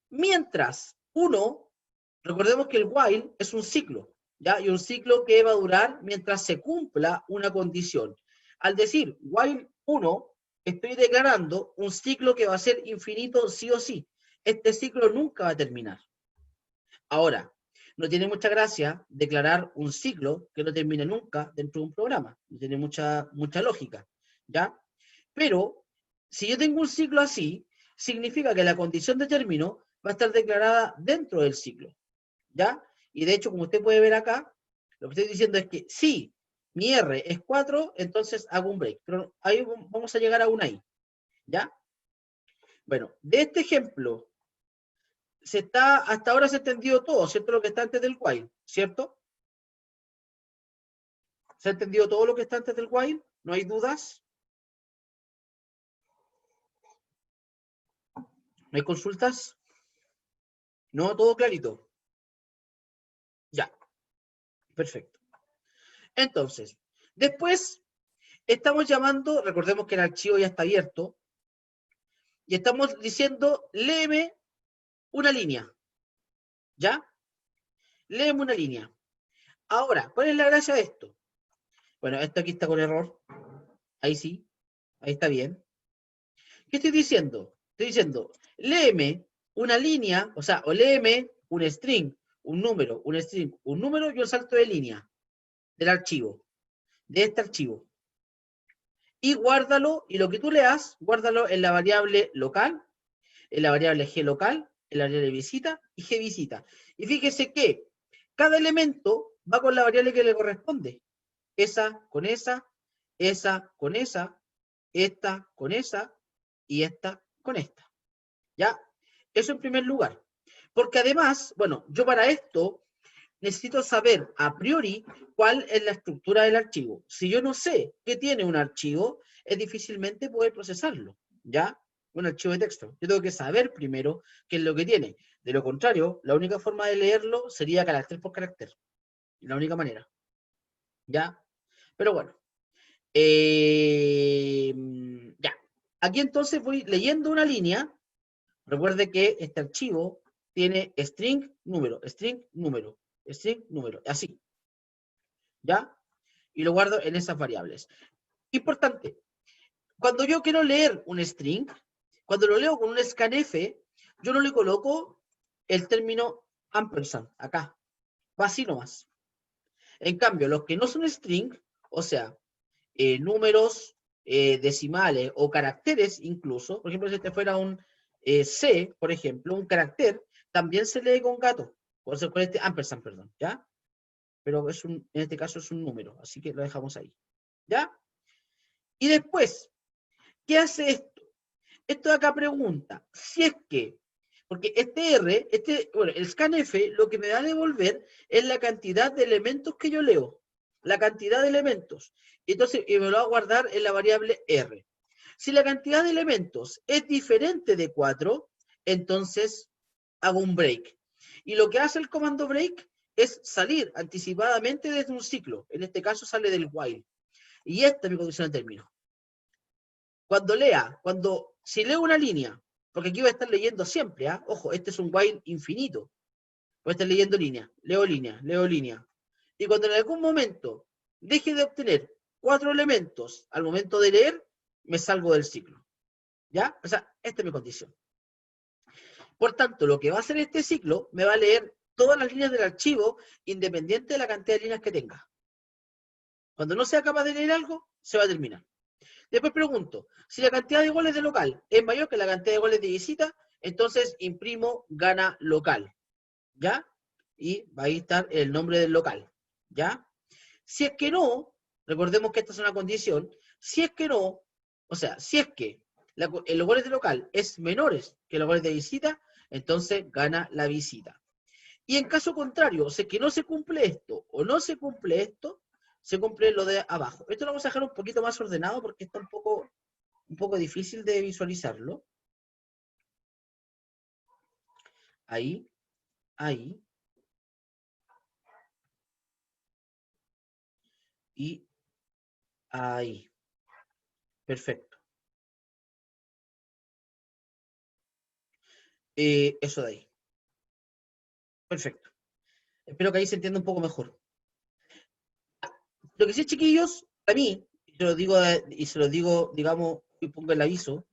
Mientras uno, recordemos que el while es un ciclo, ¿ya? Y un ciclo que va a durar mientras se cumpla una condición. Al decir while 1, estoy declarando un ciclo que va a ser infinito sí o sí. Este ciclo nunca va a terminar. Ahora, no tiene mucha gracia declarar un ciclo que no termine nunca dentro de un programa. No tiene mucha lógica, ¿ya? Pero, si yo tengo un ciclo así, significa que la condición de término va a estar declarada dentro del ciclo, ¿ya? Y de hecho, como usted puede ver acá, lo que estoy diciendo es que si mi R es 4, entonces hago un break. Pero ahí vamos a llegar a una I, ¿ya? Bueno, de este ejemplo, hasta ahora se ha entendido todo, ¿cierto? Lo que está antes del while, ¿cierto? ¿Se ha entendido todo lo que está antes del while? ¿No hay dudas? ¿No hay consultas? ¿No? ¿Todo clarito? Ya, perfecto. Entonces, después estamos llamando, recordemos que el archivo ya está abierto, y estamos diciendo, léeme una línea, ¿ya? Léeme una línea. Ahora, ¿cuál es la gracia de esto? Bueno, esto aquí está con error, ahí sí, ahí está bien. ¿Qué estoy diciendo? Estoy diciendo, léeme una línea, o sea, o léeme un string, un número, un string, un número y un salto de línea del archivo, de este archivo. Y guárdalo, y lo que tú leas, guárdalo en la variable local, en la variable g local, en la variable visita y g visita. Y fíjese que cada elemento va con la variable que le corresponde. Esa con esa con esa, esta con esa y esta con esta. ¿Ya? Eso en primer lugar. Porque además, bueno, yo para esto necesito saber a priori cuál es la estructura del archivo. Si yo no sé qué tiene un archivo, es difícilmente poder procesarlo, ¿ya? Un archivo de texto. Yo tengo que saber primero qué es lo que tiene. De lo contrario, la única forma de leerlo sería carácter por carácter. La única manera. ¿Ya? Pero bueno. Ya. Aquí entonces voy leyendo una línea. Recuerde que este archivo tiene string, número, string, número, string, número, así, ¿ya? Y lo guardo en esas variables. Importante, cuando yo quiero leer un string, cuando lo leo con un scanf, yo no le coloco el término ampersand acá, va así nomás. En cambio, los que no son string, o sea, números, decimales o caracteres incluso, por ejemplo, si este fuera un C, por ejemplo, un carácter, también se lee con gato, con este ampersand, perdón, ¿ya? Pero en este caso es un número, así que lo dejamos ahí, ¿ya? Y después, ¿qué hace esto? Esto de acá pregunta, si es que, porque bueno, el scanf lo que me va a devolver es la cantidad de elementos que yo leo, la cantidad de elementos. Entonces, me lo va a guardar en la variable R. Si la cantidad de elementos es diferente de 4, entonces hago un break. Y lo que hace el comando break es salir anticipadamente desde un ciclo. En este caso sale del while. Y esta es mi condición de término. Si leo una línea, porque aquí voy a estar leyendo siempre, ojo, este es un while infinito. Voy a estar leyendo línea, leo línea, leo línea. Y cuando en algún momento deje de obtener 4 elementos al momento de leer, me salgo del ciclo. ¿Ya? O sea, esta es mi condición. Por tanto, lo que va a hacer este ciclo, me va a leer todas las líneas del archivo, independiente de la cantidad de líneas que tenga. Cuando no sea capaz de leer algo, se va a terminar. Después pregunto, si la cantidad de goles de local es mayor que la cantidad de goles de visita, entonces imprimo gana local, ¿ya? Y va a estar el nombre del local, ¿ya? Si es que no, recordemos que esta es una condición, si es que no, o sea, si es que los goles de local es menores que los goles de visita, entonces gana la visita. Y en caso contrario, si es que no se cumple esto o no se cumple esto, se cumple lo de abajo. Esto lo vamos a dejar un poquito más ordenado porque está un poco difícil de visualizarlo. Ahí, ahí. Y ahí. Perfecto. Eso de ahí. Perfecto. Espero que ahí se entienda un poco mejor. Lo que sí, chiquillos, para mí, y se lo digo, digamos, y pongo el aviso,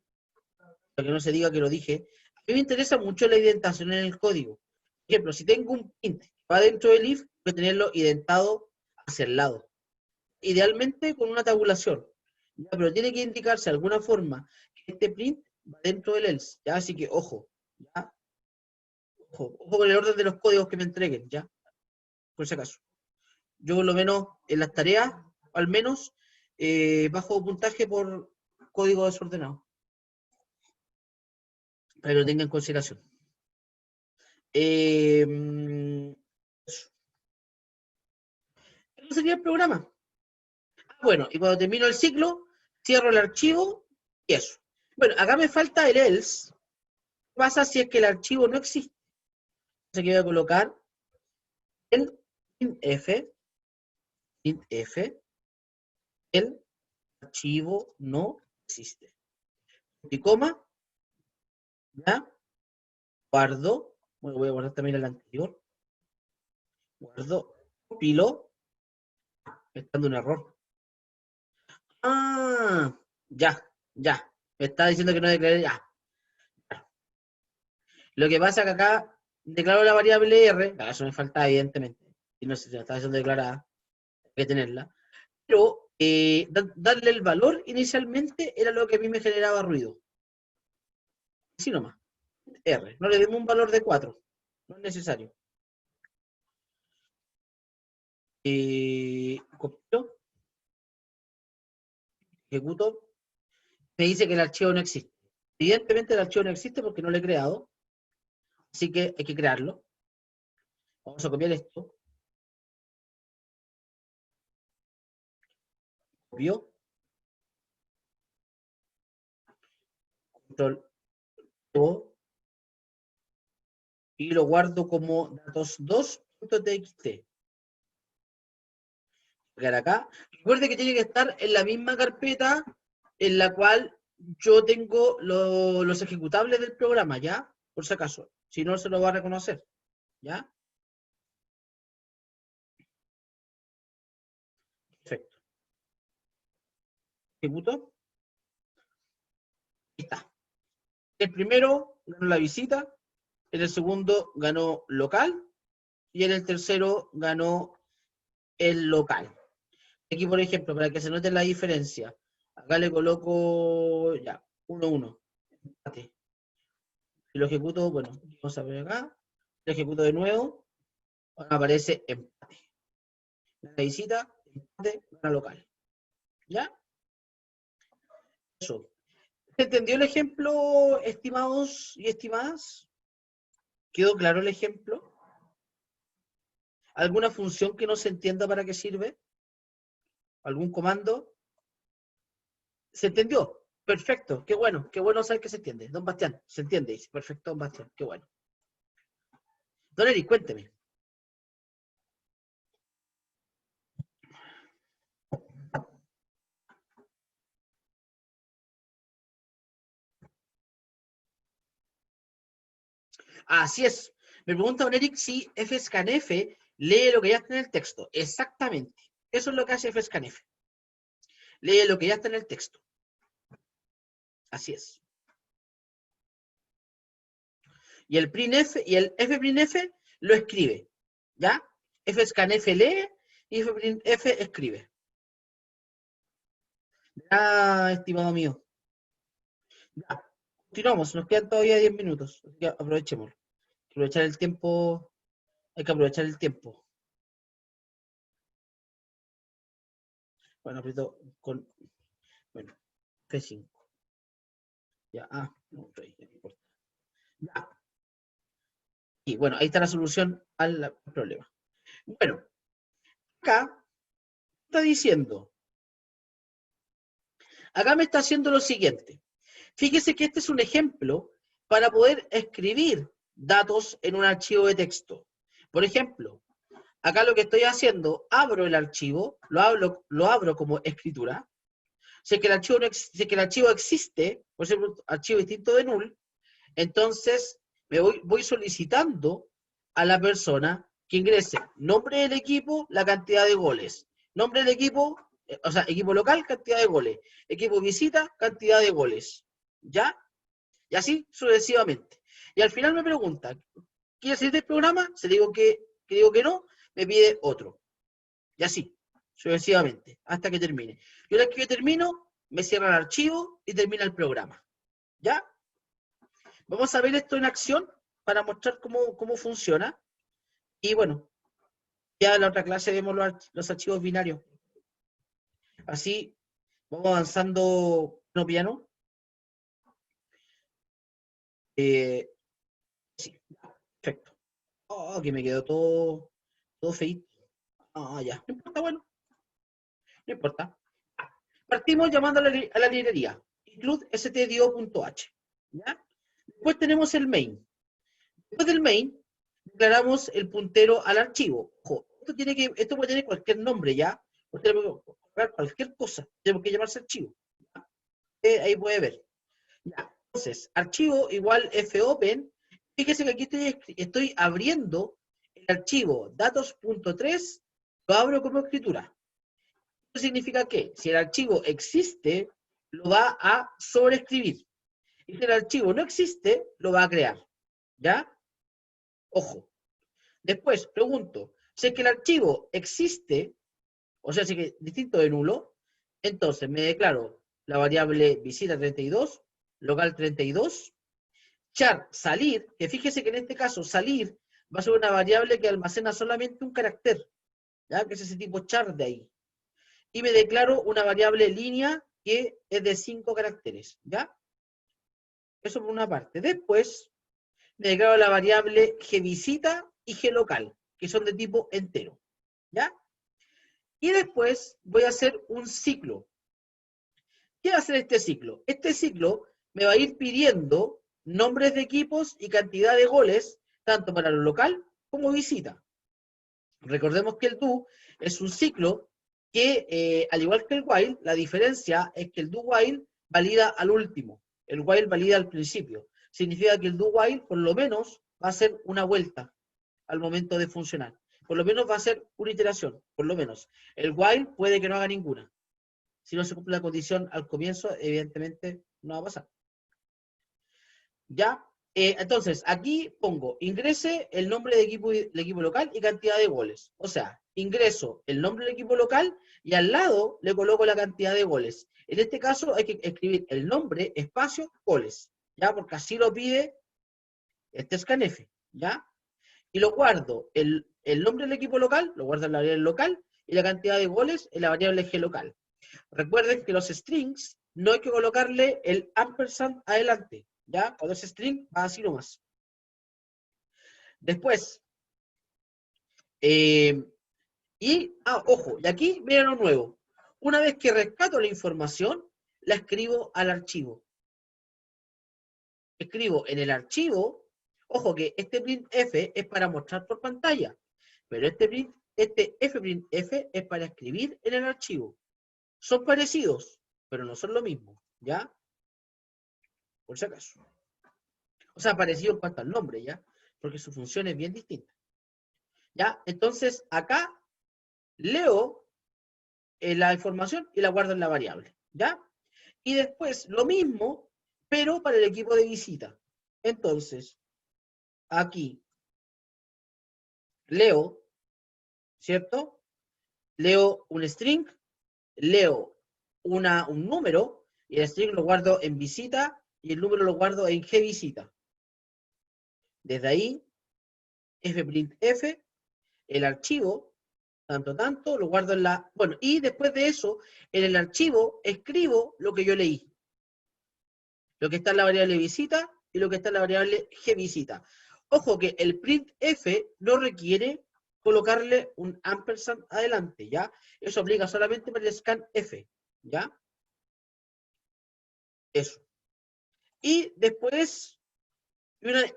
para que no se diga que lo dije, a mí me interesa mucho la identación en el código. Por ejemplo, si tengo un print que va dentro del if, voy a tenerlo identado hacia el lado. Idealmente con una tabulación. ¿Ya? Pero tiene que indicarse de alguna forma que este print va dentro del else. ¿Ya? Así que ojo. ¿Ya? Ojo con el orden de los códigos que me entreguen. ¿Ya? Por si acaso. Yo por lo menos en las tareas, al menos, bajo puntaje por código desordenado. Para que lo tengan en consideración. Eso. Eso sería el programa. Bueno, y cuando termino el ciclo, cierro el archivo y eso. Bueno, acá me falta el else. ¿Qué pasa si es que el archivo no existe? Así que voy a colocar el printf, el archivo no existe. Y coma, ya, guardo, bueno, voy a guardar también el anterior, guardo, compilo, está dando un error. Ah, ya, me está diciendo que no declaré, ya. Lo que pasa es que acá declaro la variable R, eso me falta evidentemente, y no sé si la está diciendo declarada, hay que tenerla, pero darle el valor inicialmente era lo que a mí me generaba ruido. Así nomás. R. No le demos un valor de 4. No es necesario. Copio, ejecuto. Me dice que el archivo no existe. Evidentemente el archivo no existe porque no lo he creado. Así que hay que crearlo. Vamos a copiar esto. Copio. Control O. Y lo guardo como datos2.txt. Pegar acá. Recuerde que tiene que estar en la misma carpeta en la cual yo tengo los ejecutables del programa, ¿ya? Por si acaso. Si no, se lo va a reconocer. ¿Ya? Perfecto. Ejecuto. Ahí está. El primero ganó la visita, en el segundo ganó local y en el tercero ganó el local. Aquí, por ejemplo, para que se note la diferencia, acá le coloco ya 1-1. Empate. Si lo ejecuto, bueno, vamos a ver acá, lo ejecuto de nuevo, ahora aparece empate. La visita, empate, gana local. ¿Ya? Eso. ¿Se entendió el ejemplo, estimados y estimadas? ¿Quedó claro el ejemplo? ¿Alguna función que no se entienda para qué sirve? ¿Algún comando? ¿Se entendió? Perfecto, qué bueno saber que se entiende. Don Bastián, ¿se entiende? Perfecto, don Bastián, qué bueno. Don Eric, cuénteme. Así es. Me pregunta don Eric si fscanf lee lo que ya está en el texto. Exactamente. Eso es lo que hace fscanf. Lee lo que ya está en el texto. Así es. Y el printf y el fprintf lo escribe, ¿ya? fscanf lee y fprintf escribe. Ya, estimado mío. Ya, continuamos, nos quedan todavía 10 minutos, así que aprovechémoslo. Aprovechar el tiempo, hay que aprovechar el tiempo. Bueno, aprieto con, bueno, F5. Ya, no, no importa. Ya. Y bueno, ahí está la solución al problema. Bueno, acá está diciendo, acá me está haciendo lo siguiente. Fíjese que este es un ejemplo para poder escribir datos en un archivo de texto. Por ejemplo, acá lo que estoy haciendo, abro el archivo, lo abro como escritura. Si es que el archivo, si es que el archivo existe, por ejemplo, archivo distinto de null, entonces me voy solicitando a la persona que ingrese nombre del equipo, la cantidad de goles. Nombre del equipo, o sea, equipo local, cantidad de goles. Equipo visita, cantidad de goles. ¿Ya? Y así sucesivamente. Y al final me pregunta, ¿quiere salir del programa? Se digo que digo que no, me pide otro. Y así, sucesivamente, hasta que termine. Y una vez que yo termino, me cierra el archivo y termina el programa. ¿Ya? Vamos a ver esto en acción para mostrar cómo funciona. Y bueno, ya en la otra clase vemos los archivos binarios. Así vamos avanzando no piano. Sí, perfecto. Oh, que me quedó todo feito. Ah, ya. No importa, bueno, no importa. Partimos llamando a la librería. Include stdio.h. ¿Ya? Después tenemos el main. Después del main, declaramos el puntero al archivo. Ojo, esto puede tener cualquier nombre, ¿ya? Usted puede colocar cualquier cosa. Tenemos que llamarse archivo. Ahí puede ver. Ya. Entonces, archivo igual fopen. Fíjese que aquí estoy abriendo el archivo datos.3, lo abro como escritura. Eso significa que si el archivo existe, lo va a sobreescribir. Y si el archivo no existe, lo va a crear. ¿Ya? Ojo. Después, pregunto, si es que el archivo existe, o sea, si es que distinto de nulo, entonces me declaro la variable visita 32, local 32, char salir, que fíjese que en este caso salir va a ser una variable que almacena solamente un carácter, ¿ya? Que es ese tipo char de ahí. Y me declaro una variable línea que es de 5 caracteres, ¿ya? Eso por una parte. Después me declaro la variable gvisita y glocal, que son de tipo entero, ¿ya? Y después voy a hacer un ciclo. ¿Qué va a hacer este ciclo? Este ciclo me va a ir pidiendo nombres de equipos y cantidad de goles, tanto para lo local como visita. Recordemos que el do es un ciclo que, al igual que el while, la diferencia es que el do while valida al último, el while valida al principio. Significa que el do while por lo menos va a ser una vuelta al momento de funcionar. Por lo menos va a ser una iteración, por lo menos. El while puede que no haga ninguna. Si no se cumple la condición al comienzo, evidentemente no va a pasar. ¿Ya? Entonces, aquí pongo, ingrese el nombre del equipo local y cantidad de goles. O sea, ingreso el nombre del equipo local y al lado le coloco la cantidad de goles. En este caso hay que escribir el nombre, espacio, goles. ¿Ya? Porque así lo pide este scanf. ¿Ya? Y lo guardo, el nombre del equipo local, lo guardo en la variable local y la cantidad de goles en la variable glocal. Recuerden que los strings no hay que colocarle el ampersand adelante. ¿Ya? Cuando ese string va así nomás. Después, ojo, y aquí viene lo nuevo. Una vez que rescato la información, la escribo al archivo. Escribo en el archivo, ojo que este printf es para mostrar por pantalla, pero este fprintf es para escribir en el archivo. Son parecidos, pero no son lo mismo, ¿ya? Por si acaso. O sea, parecido en cuanto al nombre, ¿ya? Porque su función es bien distinta. ¿Ya? Entonces, acá leo la información y la guardo en la variable, ¿ya? Y después, lo mismo, pero para el equipo de visita. Entonces, aquí leo, ¿cierto? Leo un string, leo un número, y el string lo guardo en visita, y el número lo guardo en gvisita. Desde ahí, fprintf, el archivo, tanto, lo guardo en la... Bueno, y después de eso, en el archivo, escribo lo que yo leí. Lo que está en la variable visita y lo que está en la variable gvisita. Ojo que el printf no requiere colocarle un ampersand adelante, ¿ya? Eso aplica solamente para el scanf, ¿ya? Eso. Y después,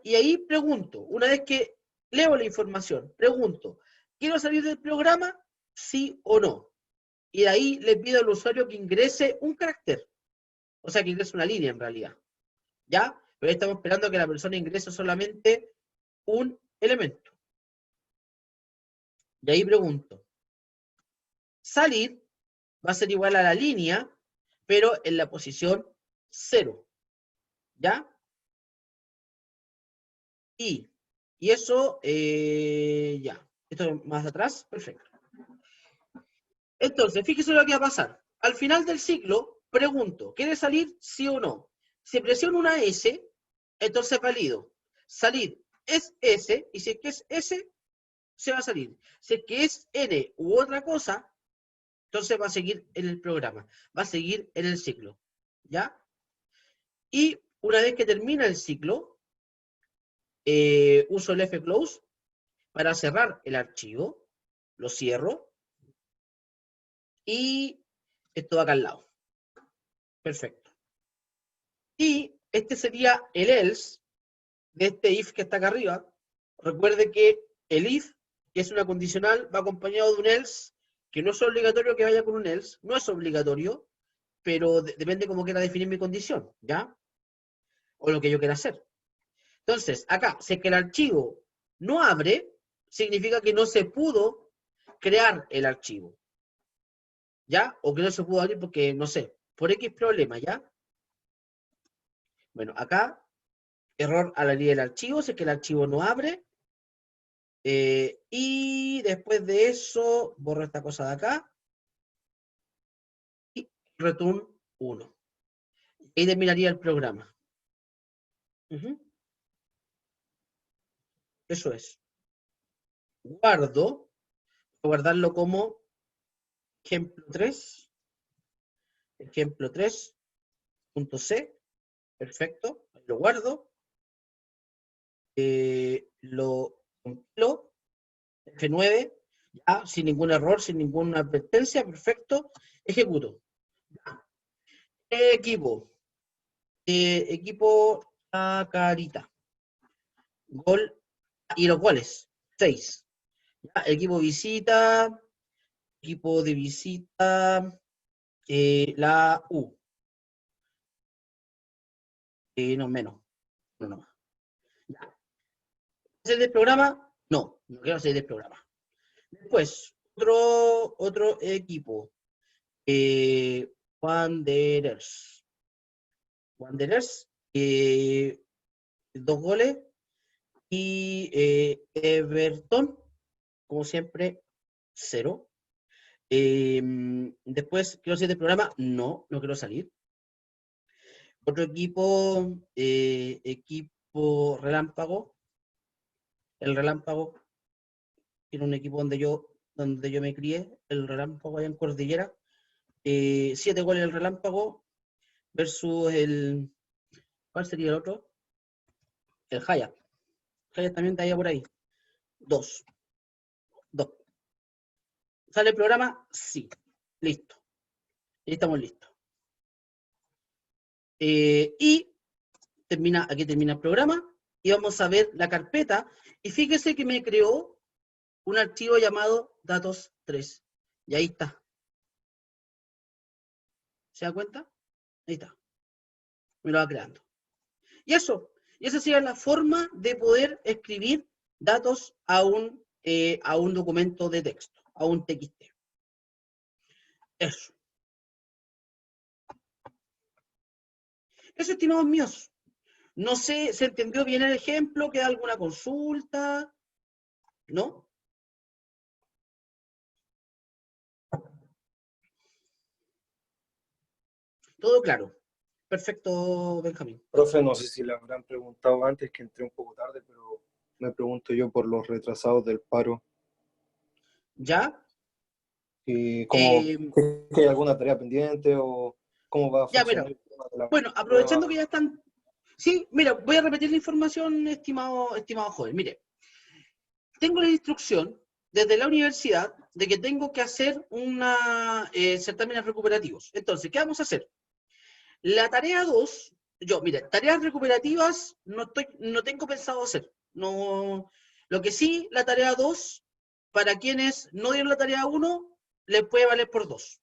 y ahí pregunto, una vez que leo la información, pregunto, ¿quiero salir del programa? Sí o no. Y de ahí le pido al usuario que ingrese un carácter. O sea, que ingrese una línea en realidad. ¿Ya? Pero ahí estamos esperando que la persona ingrese solamente un elemento. Y ahí pregunto, salir va a ser igual a la línea, pero en la posición 0. ¿Ya? Y eso, ya. Esto más atrás, perfecto. Entonces, fíjese lo que va a pasar. Al final del ciclo, pregunto, ¿quiere salir sí o no? Si presiono una S, entonces válido. Salir es S, y si es que es S, se va a salir. Si es que es N u otra cosa, entonces va a seguir en el programa, va a seguir en el ciclo. ¿Ya? Y una vez que termina el ciclo, uso el fclose para cerrar el archivo, lo cierro, y esto va acá al lado. Perfecto. Y este sería el else de este if que está acá arriba. Recuerde que el if, que es una condicional, va acompañado de un else, que no es obligatorio que vaya con un else, no es obligatorio, pero depende cómo quiera definir mi condición, ¿ya? O lo que yo quiera hacer. Entonces, acá, si es que el archivo no abre, significa que no se pudo crear el archivo, ¿ya? O que no se pudo abrir porque, no sé, por X problema, ¿ya? Bueno, acá, error al abrir el archivo, si es que el archivo no abre. Y después de eso, borro esta cosa de acá. Y return 1. Y terminaría el programa. Eso es. Guardo, guardarlo como ejemplo 3. Ejemplo 3.c. Perfecto. Lo guardo. Lo compilo. F9. Ya, sin ningún error, sin ninguna advertencia. Perfecto. Ejecuto. Equipo. Equipo carita. Gol. Y los goles. 6. ¿Ya? Equipo visita. Equipo de visita. La U. No, menos. No, no. Ya. ¿Hacer del programa? No, no quiero hacer del programa. Después, otro equipo. Wanderers. Wanderers. 2 goles. Y Everton, como siempre, 0. Después, ¿quiero salir del programa? No, no quiero salir. Otro equipo, equipo Relámpago. El Relámpago tiene un equipo donde yo me crié, el Relámpago allá en Cordillera. 7 goles el Relámpago versus el... ¿Cuál sería el otro? El Hayat. Hayat también está allá por ahí. 2. ¿Sale el programa? Sí. Listo. Y estamos listos. Y aquí termina el programa. Y vamos a ver la carpeta. Y fíjese que me creó un archivo llamado datos 3. Y ahí está. ¿Se da cuenta? Ahí está. Me lo va creando. Y esa sería la forma de poder escribir datos a un documento de texto, a un TXT. Eso. Eso, estimados míos. No sé, ¿se entendió bien el ejemplo? ¿Queda alguna consulta? ¿No? Todo claro. Perfecto, Benjamín. Profe, no sé si le habrán preguntado antes, que entré un poco tarde, pero me pregunto yo por los retrasados del paro. ¿Ya? Y cómo, Eh, ¿que hay alguna tarea pendiente o cómo va a ya, funcionar mira. el tema de la Bueno, prueba? aprovechando que ya están... Sí, mira, voy a repetir la información, estimado joven. Mire, tengo la instrucción desde la universidad de que tengo que hacer una certámenes recuperativos. Entonces, ¿qué vamos a hacer? La tarea 2, mire, tareas recuperativas no tengo pensado hacer. No, lo que sí, la tarea 2, para quienes no dieron la tarea 1, les puede valer por 2.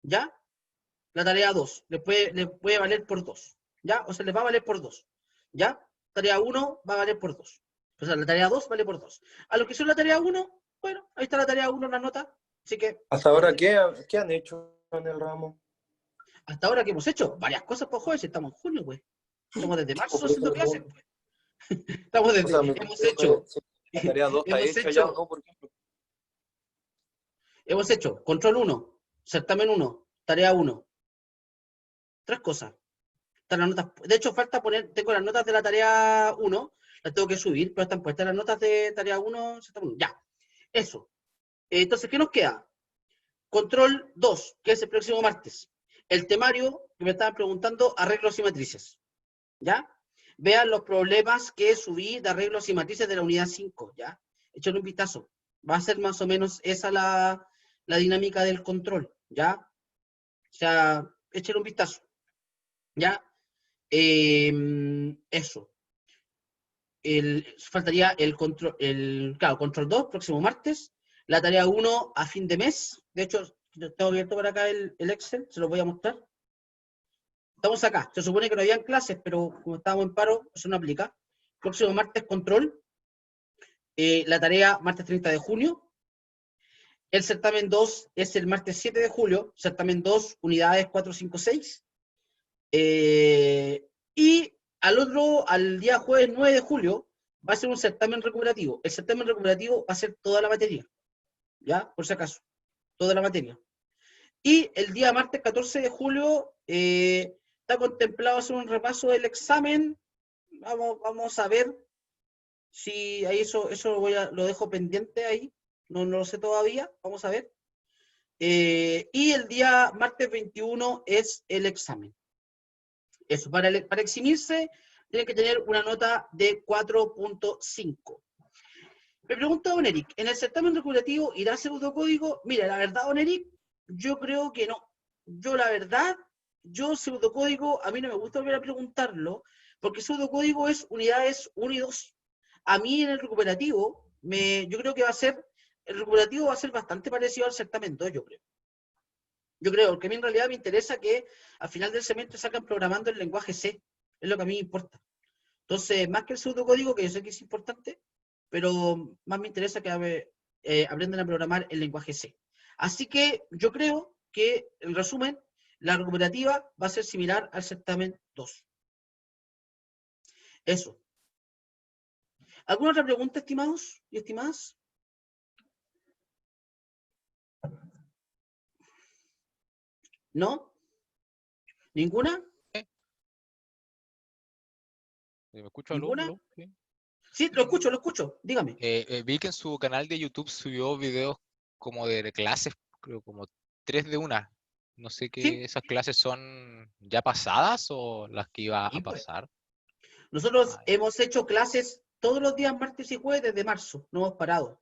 ¿Ya? La tarea 2 les puede valer por 2. ¿Ya? O sea, les va a valer por 2. ¿Ya? Tarea 1 va a valer por 2. O sea, la tarea 2 vale por 2. A los que son la tarea 1, bueno, ahí está la tarea 1 en la nota. Así que, ¿Hasta ahora qué han hecho en el ramo? hasta ahora que hemos hecho varias cosas, pues, jóvenes, estamos en junio, güey. Estamos desde Sí, pues, marzo por eso haciendo clases, pregunto. pues. Estamos O sea, desde, me hemos refiero que hecho, si la tarea 2 está hemos hecha ya o hecho, no, por ejemplo. hemos hecho control 1, certamen 1, tarea 1. 3 cosas. Están las notas, de hecho, falta poner, tengo las notas de la tarea 1, las tengo que subir, pero están puestas las notas de tarea 1, certamen 1. Ya, eso. Entonces, ¿qué nos queda? Control 2, que es el próximo martes. El temario que me estaban preguntando, arreglos y matrices. ¿Ya? Vean los problemas que subí de arreglos y matrices de la unidad 5, ¿ya? Échale un vistazo. Va a ser más o menos esa la dinámica del control, ¿ya? O sea, échale un vistazo, ¿ya? Eso. Faltaría claro, control 2, próximo martes. La tarea 1 a fin de mes. De hecho, tengo abierto por acá el Excel, se lo voy a mostrar. Estamos acá. Se supone que no habían clases, pero como estábamos en paro, eso no aplica. Próximo martes, control. La tarea martes 30 de junio. El certamen 2 es el martes 7 de julio. Certamen 2, unidades 4, 5, 6. Y al día jueves 9 de julio, va a ser un certamen recuperativo. El certamen recuperativo va a ser toda la materia. ¿Ya? Por si acaso. Toda la materia. Y el día martes 14 de julio está contemplado hacer un repaso del examen. Vamos a ver si ahí eso lo dejo pendiente ahí. No lo sé todavía. Vamos a ver. Y el día martes 21 es el examen. Eso, para eximirse, tiene que tener una nota de 4.5. Me pregunta don Eric, ¿en el certamen regulativo irá pseudocódigo? Mira, la verdad, don Eric, yo creo que no. Yo pseudocódigo, a mí no me gusta volver a preguntarlo, porque pseudocódigo es unidades 1 y 2. A mí en el recuperativo, yo creo que el recuperativo va a ser bastante parecido al certamen 2, yo creo. Yo creo que a mí en realidad me interesa que al final del semestre salgan programando el lenguaje C. Es lo que a mí me importa. Entonces, más que el pseudocódigo, que yo sé que es importante, pero más me interesa que aprendan a programar el lenguaje C. Así que yo creo que, en resumen, la recuperativa va a ser similar al certamen 2. Eso. ¿Alguna otra pregunta, estimados y estimadas? ¿No? ¿Ninguna? ¿Me escucho? ¿Aló? ¿Ninguna? ¿Aló? Sí. Sí, lo escucho. Dígame. Vi que en su canal de YouTube subió videos como de clases, creo como 3 de una. No sé Sí, qué, ¿esas clases son ya pasadas o las que iba a y pues. pasar? Nosotros Ah, hemos hecho clases todos los días, martes y jueves, desde marzo. No hemos parado.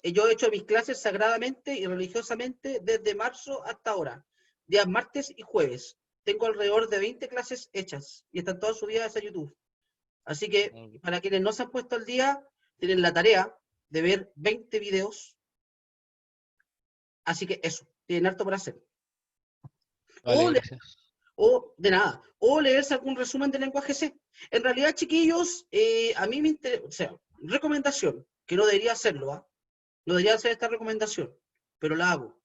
Yo he hecho mis clases sagradamente y religiosamente desde marzo hasta ahora. Días martes y jueves. Tengo alrededor de 20 clases hechas y están todas subidas a YouTube. Así que, mm, para quienes no se han puesto al día, tienen la tarea de ver 20 videos. Así que eso, tienen harto por hacer. vale, O gracias. de nada, o leerse algún resumen del lenguaje C. En realidad, chiquillos, a mí me interesa, o sea, recomendación, que no debería hacerlo, ¿ah? No debería hacer esta recomendación, pero la hago.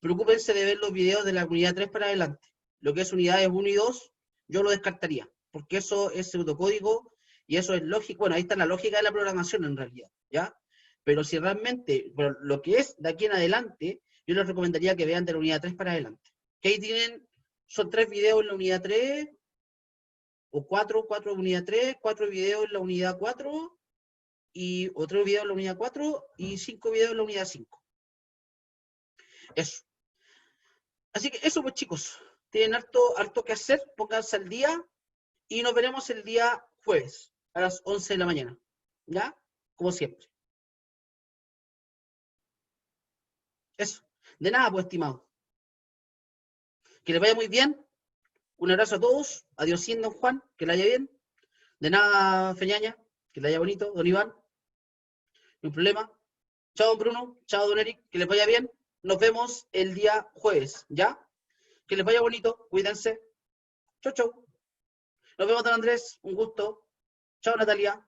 Preocúpense de ver los videos de la unidad 3 para adelante. Lo que es unidades 1 y 2, yo lo descartaría, porque eso es pseudocódigo y eso es lógico. Bueno, ahí está la lógica de la programación en realidad, ¿ya? Pero si realmente, lo que es de aquí en adelante, yo les recomendaría que vean de la unidad 3 para adelante. Que ahí tienen, son 3 videos en la unidad 3, o 4 en la unidad 3, 4 videos en la unidad 4, y otro video en la unidad 4, y 5 videos en la unidad 5. Eso. Así que eso pues chicos, tienen harto que hacer, pónganse al día, y nos veremos el día jueves, a las 11 de la mañana. ¿Ya? Como siempre. Eso. De nada, pues, estimado. Que les vaya muy bien. Un abrazo a todos. Adiós, don Juan. Que le vaya bien. De nada, Feñaña. Que le vaya bonito. Don Iván. No hay problema. Chao, don Bruno. Chao, don Eric. Que les vaya bien. Nos vemos el día jueves. ¿Ya? Que les vaya bonito. Cuídense. Chau, chau. Nos vemos, don Andrés. Un gusto. Chao, Natalia.